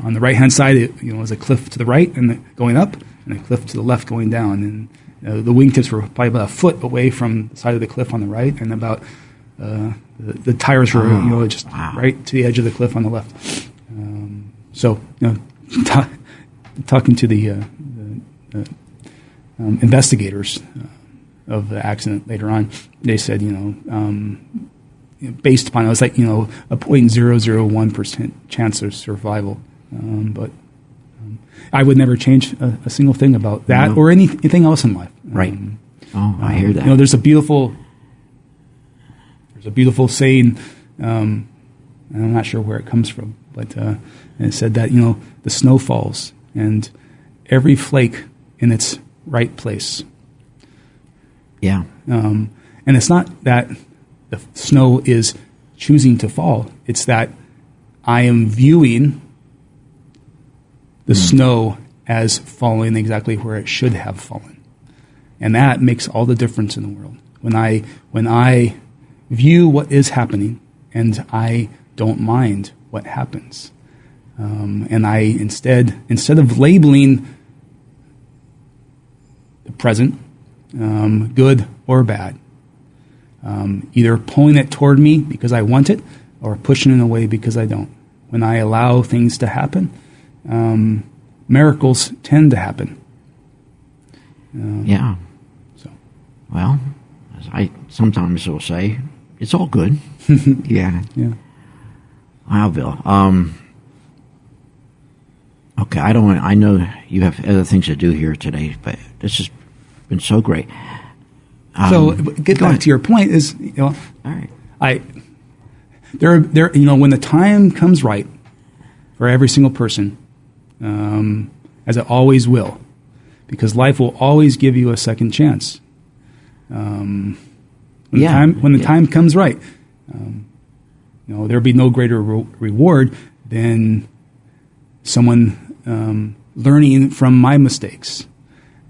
on the right hand side, it was a cliff to the right and going up, and a cliff to the left going down. And the wingtips were probably about a foot away from the side of the cliff on the right, and about the tires were just right to the edge of the cliff on the left. So talking to the investigators of the accident later on, they said, based upon it was like, a 0.001% chance of survival. But I would never change a single thing about that or anything else in life. Right. I hear that. There's a beautiful saying, and I'm not sure where it comes from, but it said that, the snow falls and every flake in its right place. Yeah. And it's not that the snow is choosing to fall. It's that I am viewing the snow as falling exactly where it should have fallen. And that makes all the difference in the world. When I view what is happening and I don't mind what happens. And I instead of labeling the present, good or bad, either pulling it toward me because I want it or pushing it away because I don't. When I allow things to happen, miracles tend to happen. Yeah. So, well, as I sometimes will say, it's all good. Yeah. Yeah. Wow, Bill. Okay, I know you have other things to do here today, but this has been so great. So get back to your point is, all right. When the time comes right for every single person, as it always will, because life will always give you a second chance. When the time comes right, there'll be no greater reward than someone learning from my mistakes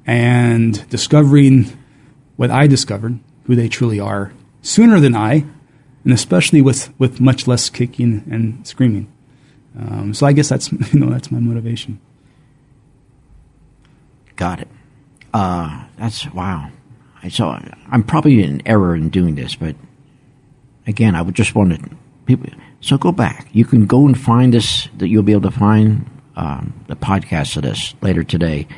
and discovering what I discovered, who they truly are, sooner than I, and especially with much less kicking and screaming. So I guess that's my motivation. Got it. That's wow. So I'm probably in error in doing this, but again, I would just want people. So go back. You can go and find this. That you'll be able to find the podcast of this later today.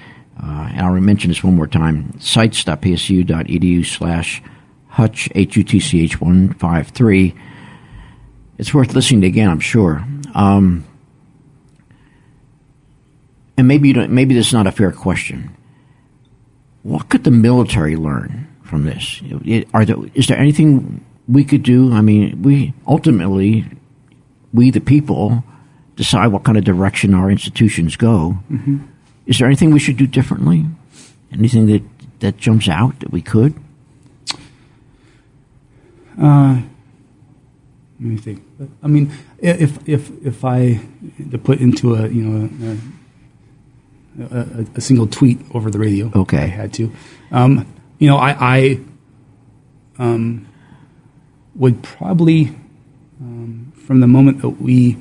And I'll mention this one more time. sites.psu.edu/Hutch HUTCH153. It's worth listening to again, I'm sure. And maybe this is not a fair question. What could the military learn from this? Is there anything we could do? I mean, we the people, decide what kind of direction our institutions go. Mm-hmm. Is there anything we should do differently? Anything that jumps out that we could? Let me think. I mean, if I to put into a single tweet over the radio, okay, I had to. I would probably, from the moment that we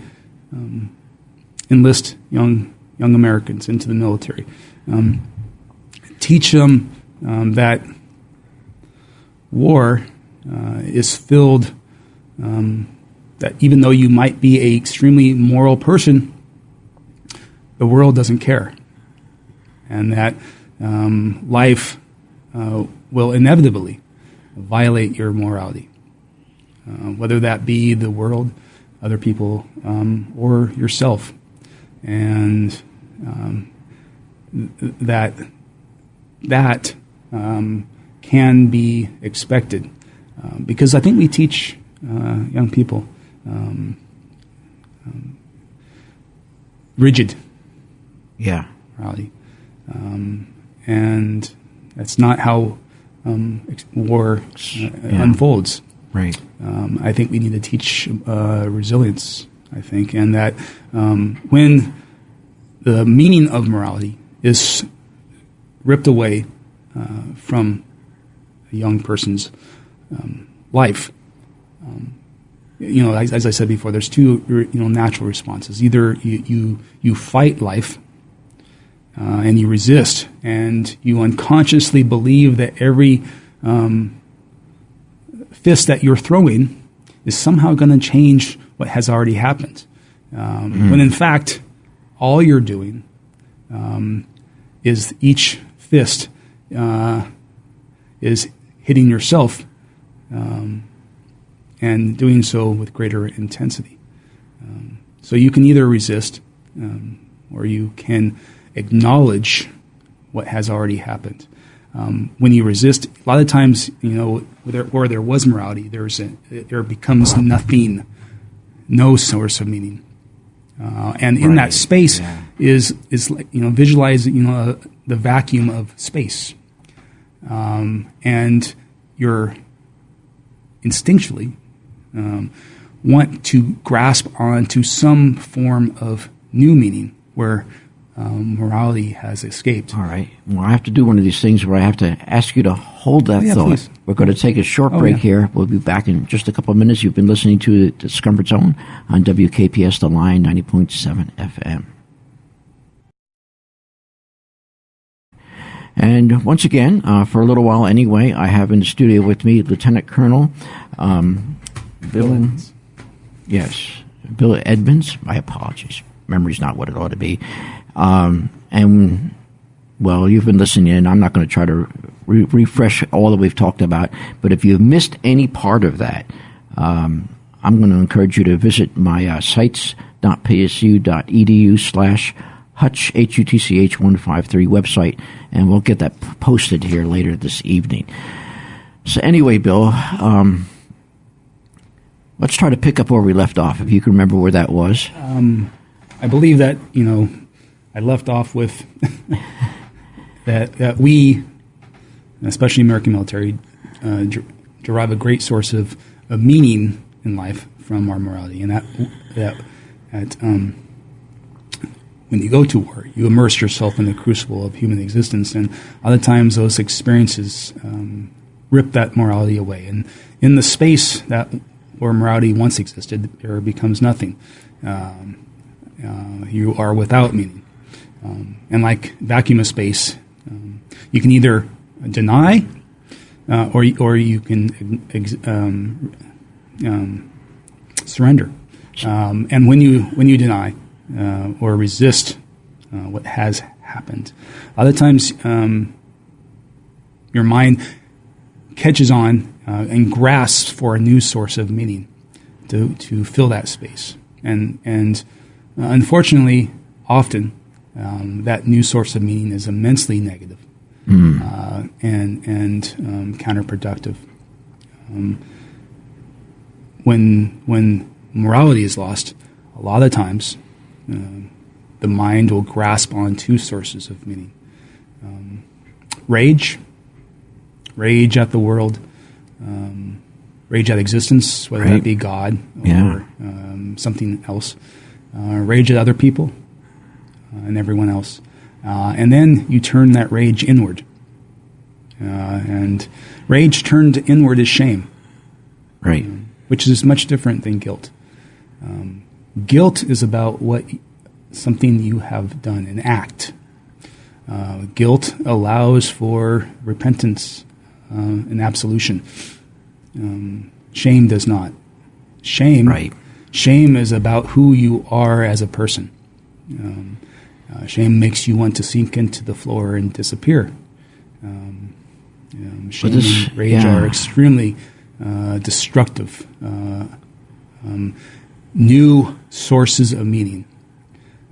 enlist young Americans into the military, teach them that war is filled, that even though you might be an extremely moral person, the world doesn't care. And that life will inevitably violate your morality, whether that be the world, other people, or yourself. And that can be expected, because I think we teach young people rigid morality, and that's not how war unfolds. Right. I think we need to teach resilience. I think, and that when the meaning of morality is ripped away from a young person's life, as I said before, there's two natural responses. Either you fight life and you resist, and you unconsciously believe that every fist that you're throwing is somehow going to change what has already happened, when in fact all you're doing is each fist is hitting yourself, and doing so with greater intensity. So you can either resist, or you can acknowledge what has already happened. When you resist, a lot of times, where there was morality, there becomes nothing, no source of meaning, and in that space is like visualizing the vacuum of space, and you're instinctually want to grasp onto some form of new meaning where morality has escaped. All right. Well, I have to do one of these things where I have to ask you to hold that thought. Please. We're going to take a short break here. We'll be back in just a couple of minutes. You've been listening to the Discomfort Zone on WKPS, The Line, 90.7 FM. And once again, for a little while anyway, I have in the studio with me Lieutenant Colonel Bill Edmonds. Yes, Bill Edmonds. My apologies. Memory's not what it ought to be. And, well, you've been listening in. I'm not going to try to refresh all that we've talked about. But if you've missed any part of that, I'm going to encourage you to visit my sites.psu.edu/Hutch Hutch, Hutch 153 website, and we'll get that posted here later this evening. So anyway, Bill, let's try to pick up where we left off, if you can remember where that was. I believe that, I left off with that we, especially American military, derive a great source of meaning in life from our morality, and that when you go to war, you immerse yourself in the crucible of human existence, and other times those experiences rip that morality away. And in the space that where morality once existed, there becomes nothing. You are without meaning. And like vacuum of space, you can either deny or you can surrender. And when you deny or resist what has happened, other times your mind catches on and grasps for a new source of meaning to fill that space. And unfortunately, often that new source of meaning is immensely negative and counterproductive. When morality is lost, a lot of times the mind will grasp on two sources of meaning: rage at the world, rage at existence, whether that be God or something else, rage at other people and everyone else. And then you turn that rage inward. And rage turned inward is shame. Right. Which is much different than guilt. Guilt is about something you have done, an act. Guilt allows for repentance and absolution. Shame does not. Shame is about who you are as a person. Shame makes you want to sink into the floor and disappear. Shame and rage are extremely destructive. New sources of meaning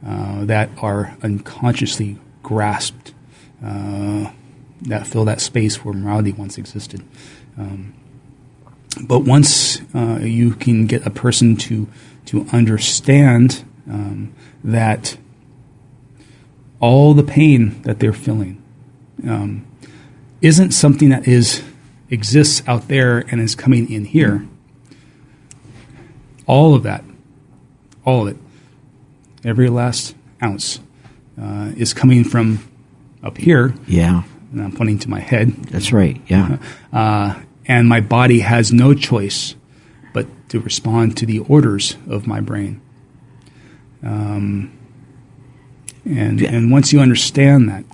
that are unconsciously grasped, that fill that space where morality once existed. But once you can get a person to understand that all the pain that they're feeling isn't something that exists out there and is coming in here. All of it, every last ounce is coming from up here. Yeah. And I'm pointing to my head. That's right, yeah. And my body has no choice but to respond to the orders of my brain. And once you understand that,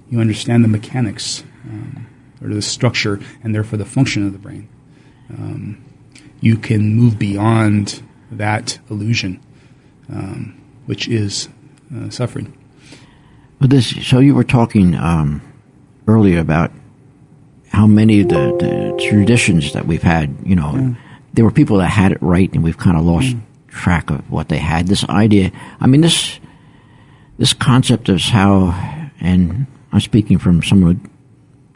you understand the mechanics or the structure and therefore the function of the brain. You can move beyond that illusion, which is suffering. So you were talking earlier about how many of the traditions that we've had, there were people that had it right, and we've kind of lost track of what they had. This idea, this concept of how, and I'm speaking from someone who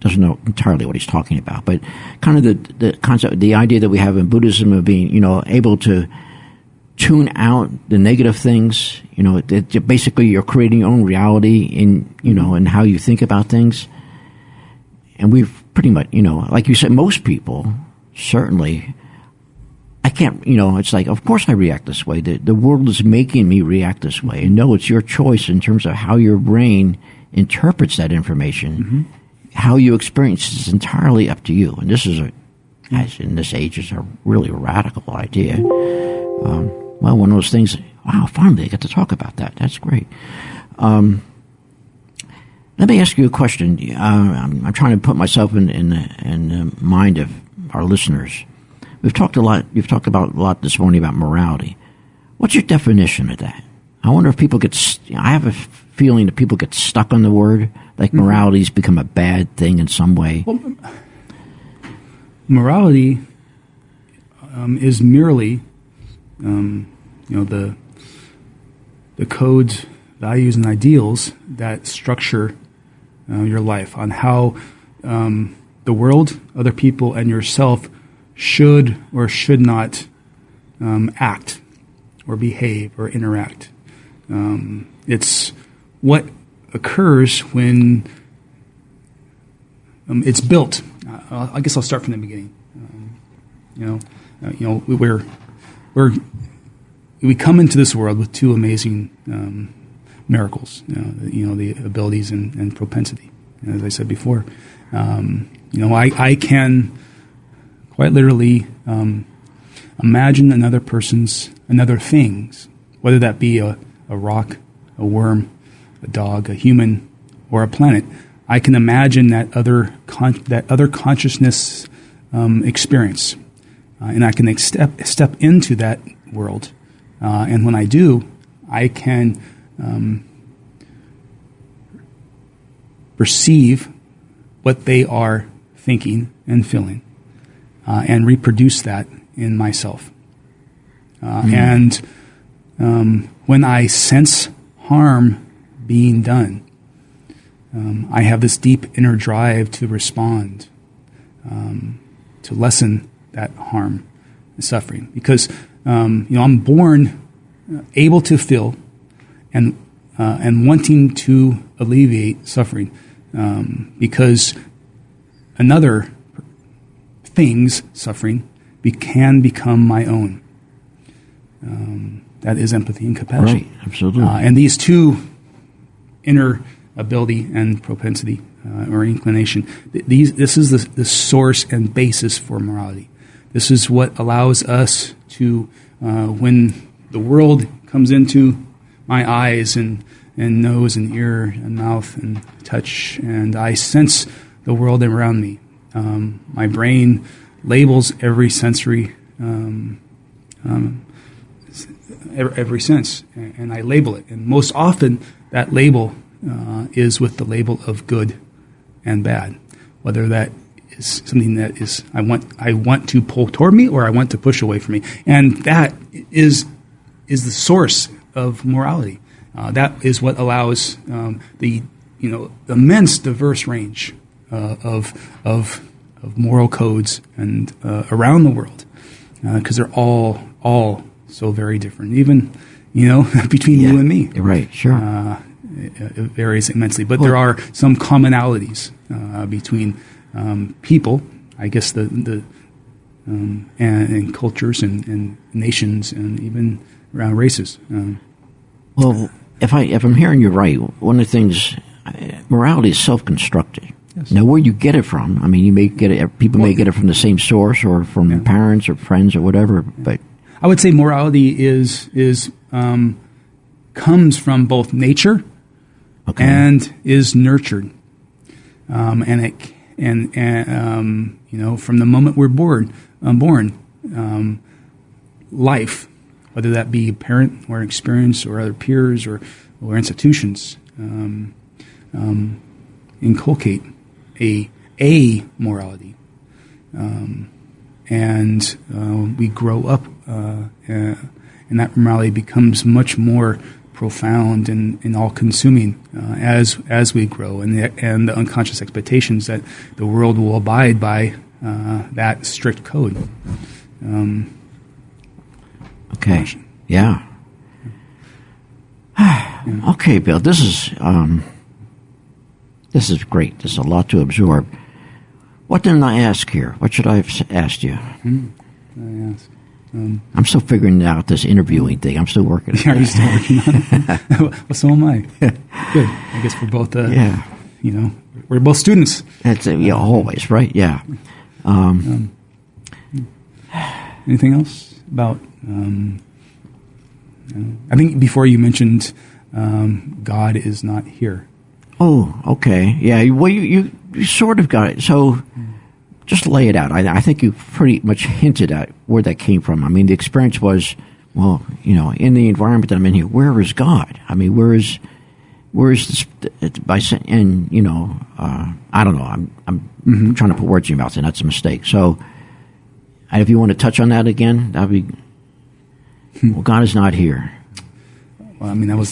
doesn't know entirely what he's talking about, but kind of the concept, the idea that we have in Buddhism of being, able to tune out the negative things, that basically you're creating your own reality in, in how you think about things. And we've pretty much, like you said, most people, certainly, I can't, it's like, of course I react this way. The world is making me react this way. And no, it's your choice in terms of how your brain interprets that information. Mm-hmm. How you experience it is entirely up to you. And this is as in this age, is a really radical idea. One of those things, wow, finally I get to talk about that. That's great. Let me ask you a question. I'm trying to put myself in the mind of our listeners. We've talked a lot. You've talked about a lot this morning about morality. What's your definition of that? I wonder if people I have a feeling that people get stuck on the word, like morality's become a bad thing in some way. Well, morality is merely, the codes values and ideals that structure your life, on how the world, other people, and yourself should or should not act or behave or interact. It's what occurs when it's built. I guess I'll start from the beginning. We come into this world with two amazing miracles. The abilities and propensity. As I said before, I can quite literally imagine another things, whether that be a rock, a worm, a dog, a human, or a planet. I can imagine that other consciousness experience, and I can step into that world. And when I do, I can perceive what they are thinking and feeling, and reproduce that in myself. And when I sense harm being done, I have this deep inner drive to respond, to lessen that harm and suffering, because I'm born able to feel and wanting to alleviate suffering, because another thing's suffering can become my own. That is empathy and compassion. Right, absolutely. And these two inner ability and propensity or inclination, this is the source and basis for morality. This is what allows us to, when the world comes into my eyes and nose and ear and mouth and touch, and I sense the world around me. My brain labels every sensory, every sense, and I label it. And most often, that label is with the label of good and bad, whether that is something that is I want to pull toward me or I want to push away from me, and that is the source of morality. That is what allows the immense diverse range of moral codes and around the world, because they're all so very different. Even between you and me, right? Sure, it varies immensely. But there are some commonalities between people, I guess, and cultures and nations and even around races. Well, if I'm hearing you right, one of the things, morality is self-constructed. Yes. Now, where you get it from, I mean, you may get it. People may get it from the same source or from parents or friends or whatever. But I would say morality is comes from both nature and is nurtured, and from the moment we're born, life, whether that be a parent or experience or other peers or institutions, inculcate a morality, and we grow up, and that morality becomes much more profound and all-consuming as we grow, and the unconscious expectations that the world will abide by that strict code. Okay. Yeah. Okay, Bill. This is great. There's a lot to absorb. What didn't I ask here? What should I have asked you? I asked. I'm still figuring out this interviewing thing. I'm still working. Are you still working on it? Well, so am I. Good. I guess we're both. We're both students. That's always right. Yeah. Anything else about? I think before you mentioned God is not here. Oh, okay. Yeah. Well, you sort of got it. So just lay it out. I think you pretty much hinted at where that came from. I mean, the experience was, well, in the environment that I'm in here, where is God? I mean, where is this? And I don't know. I'm trying to put words in your mouth, and that's a mistake. So, if you want to touch on that again, that'd be. Well, God is not here. Well, I mean, that's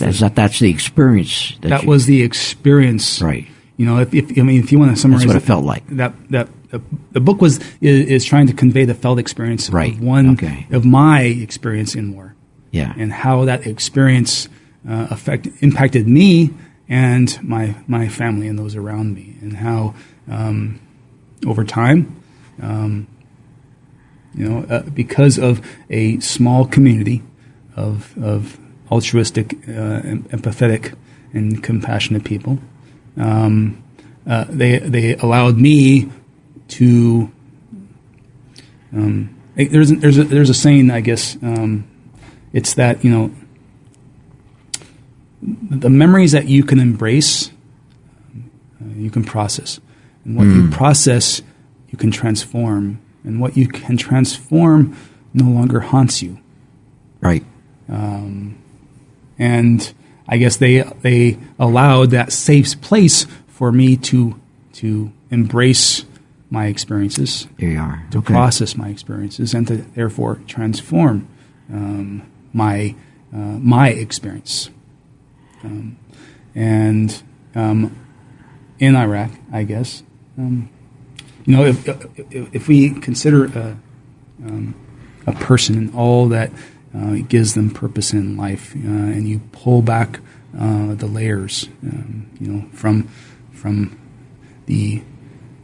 the experience. That was the experience, right? You know, if you want to summarize, that's what it felt like. The book is trying to convey the felt experience of my experience in war, and how that experience impacted me and my family and those around me, and how over time, because of a small community of altruistic, empathetic, and compassionate people, they allowed me to. There's a saying, I guess. It's that, the memories that you can embrace, you can process, and what you process, you can transform, and what you can transform no longer haunts you. Right. And I guess they allowed that safe place for me to embrace my experiences. There you are. To process my experiences, and to therefore transform my experience. In Iraq, I guess, if we consider a person and all that gives them purpose in life, and you pull back the layers, from the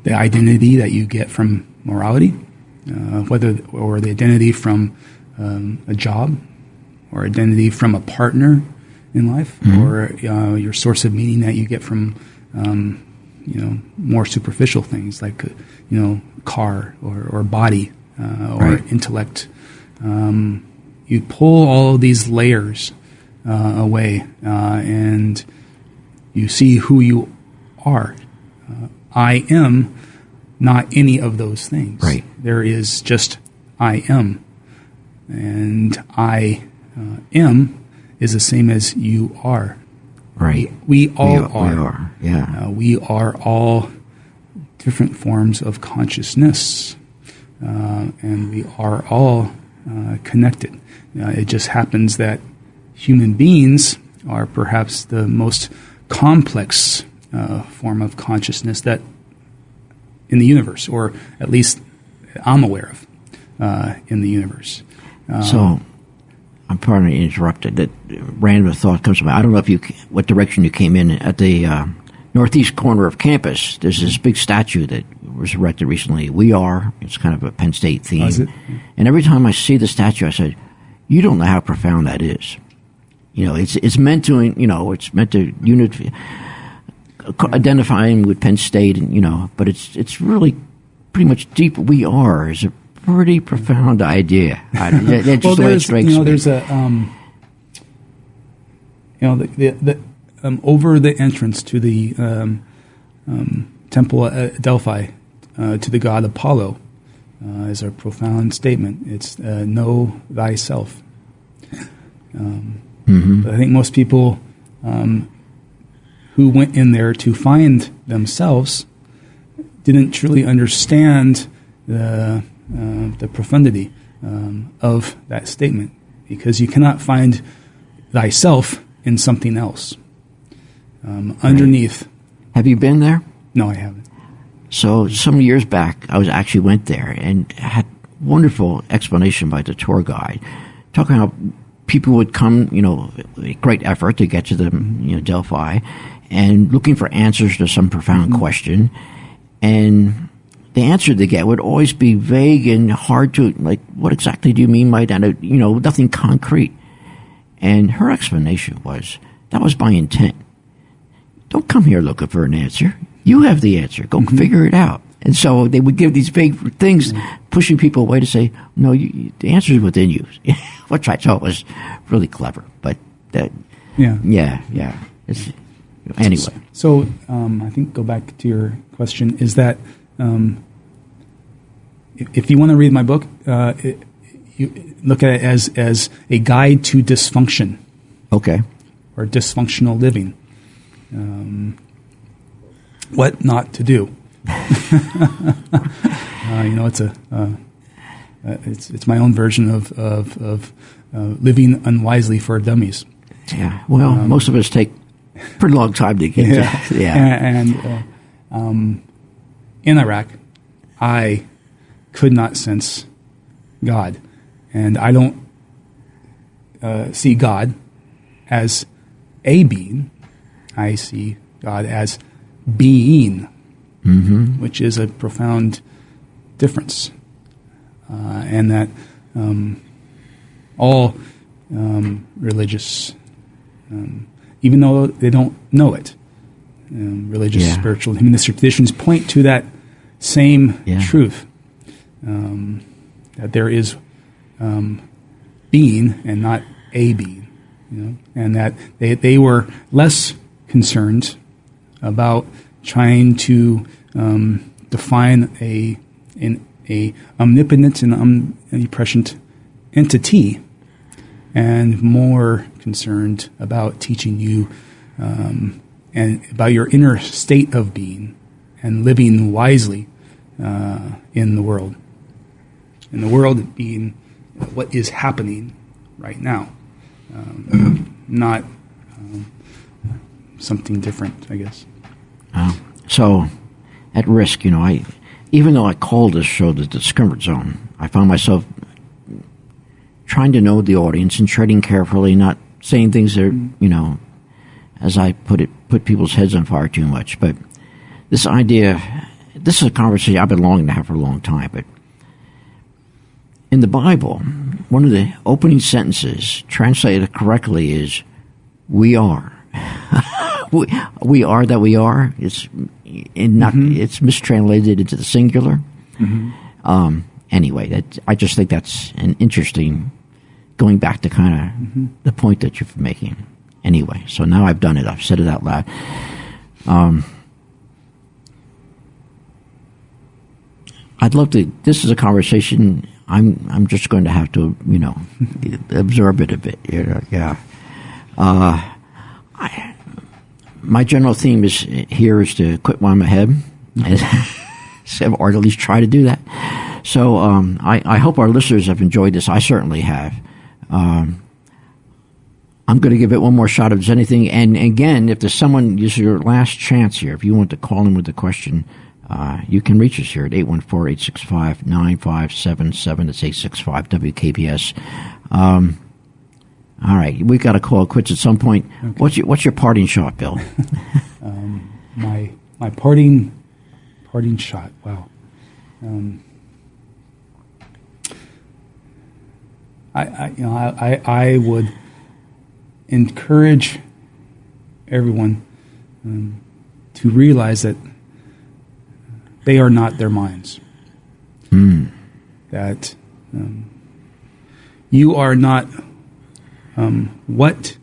identity that you get from morality, or the identity from a job, or identity from a partner in life, or your source of meaning that you get from more superficial things like car or body or intellect. You pull all of these layers away, and you see who you are. I am not any of those things. Right. There is just I am, and I am is the same as you are. Right. We all are. We are. Yeah. We are all different forms of consciousness, and we are all connected. It just happens that human beings are perhaps the most complex form of consciousness that in the universe, or at least I'm aware of in the universe. So, I'm pardon me interrupted. That random thought comes to mind. I don't know what direction you came in at the northeast corner of campus. There's this big statue that was erected recently. We are. It's kind of a Penn State theme. Oh, is it? And every time I see the statue, I said, "You don't know how profound that is." It's meant to. It's meant to identifying with Penn State, and but it's really pretty much deep. We are is a pretty profound idea. There's a over the entrance to the temple at Delphi to the god Apollo is a profound statement. It's know thyself. I think most people who went in there to find themselves didn't truly understand the profundity of that statement, because you cannot find thyself in something else. Underneath. Have you been there? No, I haven't. So some years back, I went there and had wonderful explanation by the tour guide, talking how people would come, with great effort to get to the Delphi, and looking for answers to some profound question, and the answer they get would always be vague and hard to, like, what exactly do you mean by that? Nothing concrete. And her explanation was, that was my intent. Don't come here looking for an answer. You have the answer. Go figure it out. And so they would give these vague things, pushing people away to say, no, the answer is within you. Which I thought was really clever. But yeah. Anyway. So I think go back to your question, is that if you want to read my book, you look at it as a guide to dysfunction. Okay. Or dysfunctional living. What not to do. It's my own version of living unwisely for dummies. Yeah. Well, most of us take pretty long time to get to. Yeah. And in Iraq, I could not sense God. And I don't see God as a being. I see God as being, which is a profound difference. And that all religious, even though they don't know it, religious, spiritual, humanistic traditions point to that same truth, that there is being and not a being, and that they were less concerned about trying to define a omnipotent and omnipresent entity, and more concerned about teaching you and about your inner state of being and living wisely in the world. And the world being what is happening right now, not something different, I guess. So, at risk, even though I called this show the Discomfort Zone, I found myself trying to know the audience and treading carefully, not saying things that, as I put people's heads on fire too much. But this idea, this is a conversation I've been longing to have for a long time. But in the Bible, one of the opening sentences, translated correctly, is "We are." we are that we are. It's it's mistranslated into the singular. Anyway, I just think that's an interesting, going back to kind of the point that you're making. Anyway, so now I've done it. I've said it out loud. I'd love to. This is a conversation. I'm just going to have to, absorb it a bit. Yeah. My general theme is to quit while I'm ahead, or at least try to do that. So I hope our listeners have enjoyed this. I certainly have. I'm going to give it one more shot if there's anything. And again, if there's someone, this is your last chance here. If you want to call in with a question, you can reach us here at 814-865-9577. That's 865 WKPS. All right, we've got to call it quits at some point. Okay. What's your parting shot, Bill? My parting shot. Wow. I would encourage everyone to realize that they are not their minds. That you are not what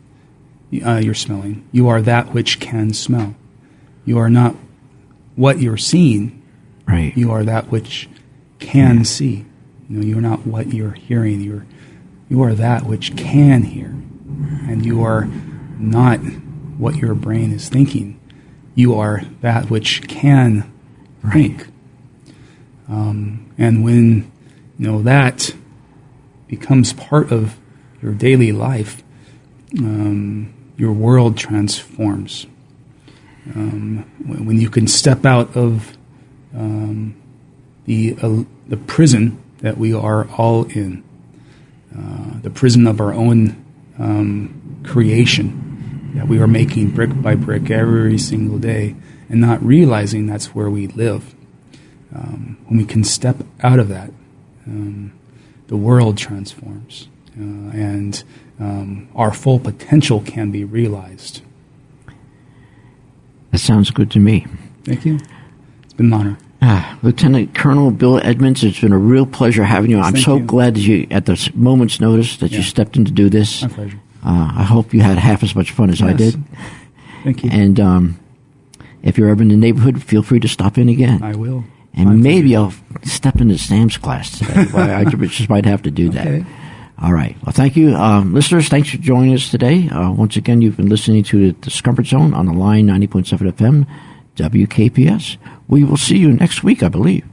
you're smelling. You are that which can smell. You are not what you're seeing. Right. You are that which can see. You're not what you're hearing. You are that which can hear. And you are not what your brain is thinking. You are that which can think. And when that becomes part of your daily life, your world transforms. When you can step out of the prison that we are all in, the prison of our own creation that we are making brick by brick every single day, and not realizing that's where we live. When we can step out of that, the world transforms, and our full potential can be realized. That sounds good to me. Thank you. It's been an honor. Lieutenant Colonel Bill Edmonds, it's been a real pleasure having you. I'm so glad that you, at this moment's notice, that you stepped in to do this. My pleasure. I hope you had half as much fun as I did. Thank you. And if you're ever in the neighborhood, feel free to stop in again. I will. And maybe I'll step into Sam's class today. I just might have to do that. Okay. All right. Well, thank you. Listeners, thanks for joining us today. Once again, you've been listening to the Discomfort Zone on the line 90.7 FM, WKPS. We will see you next week, I believe.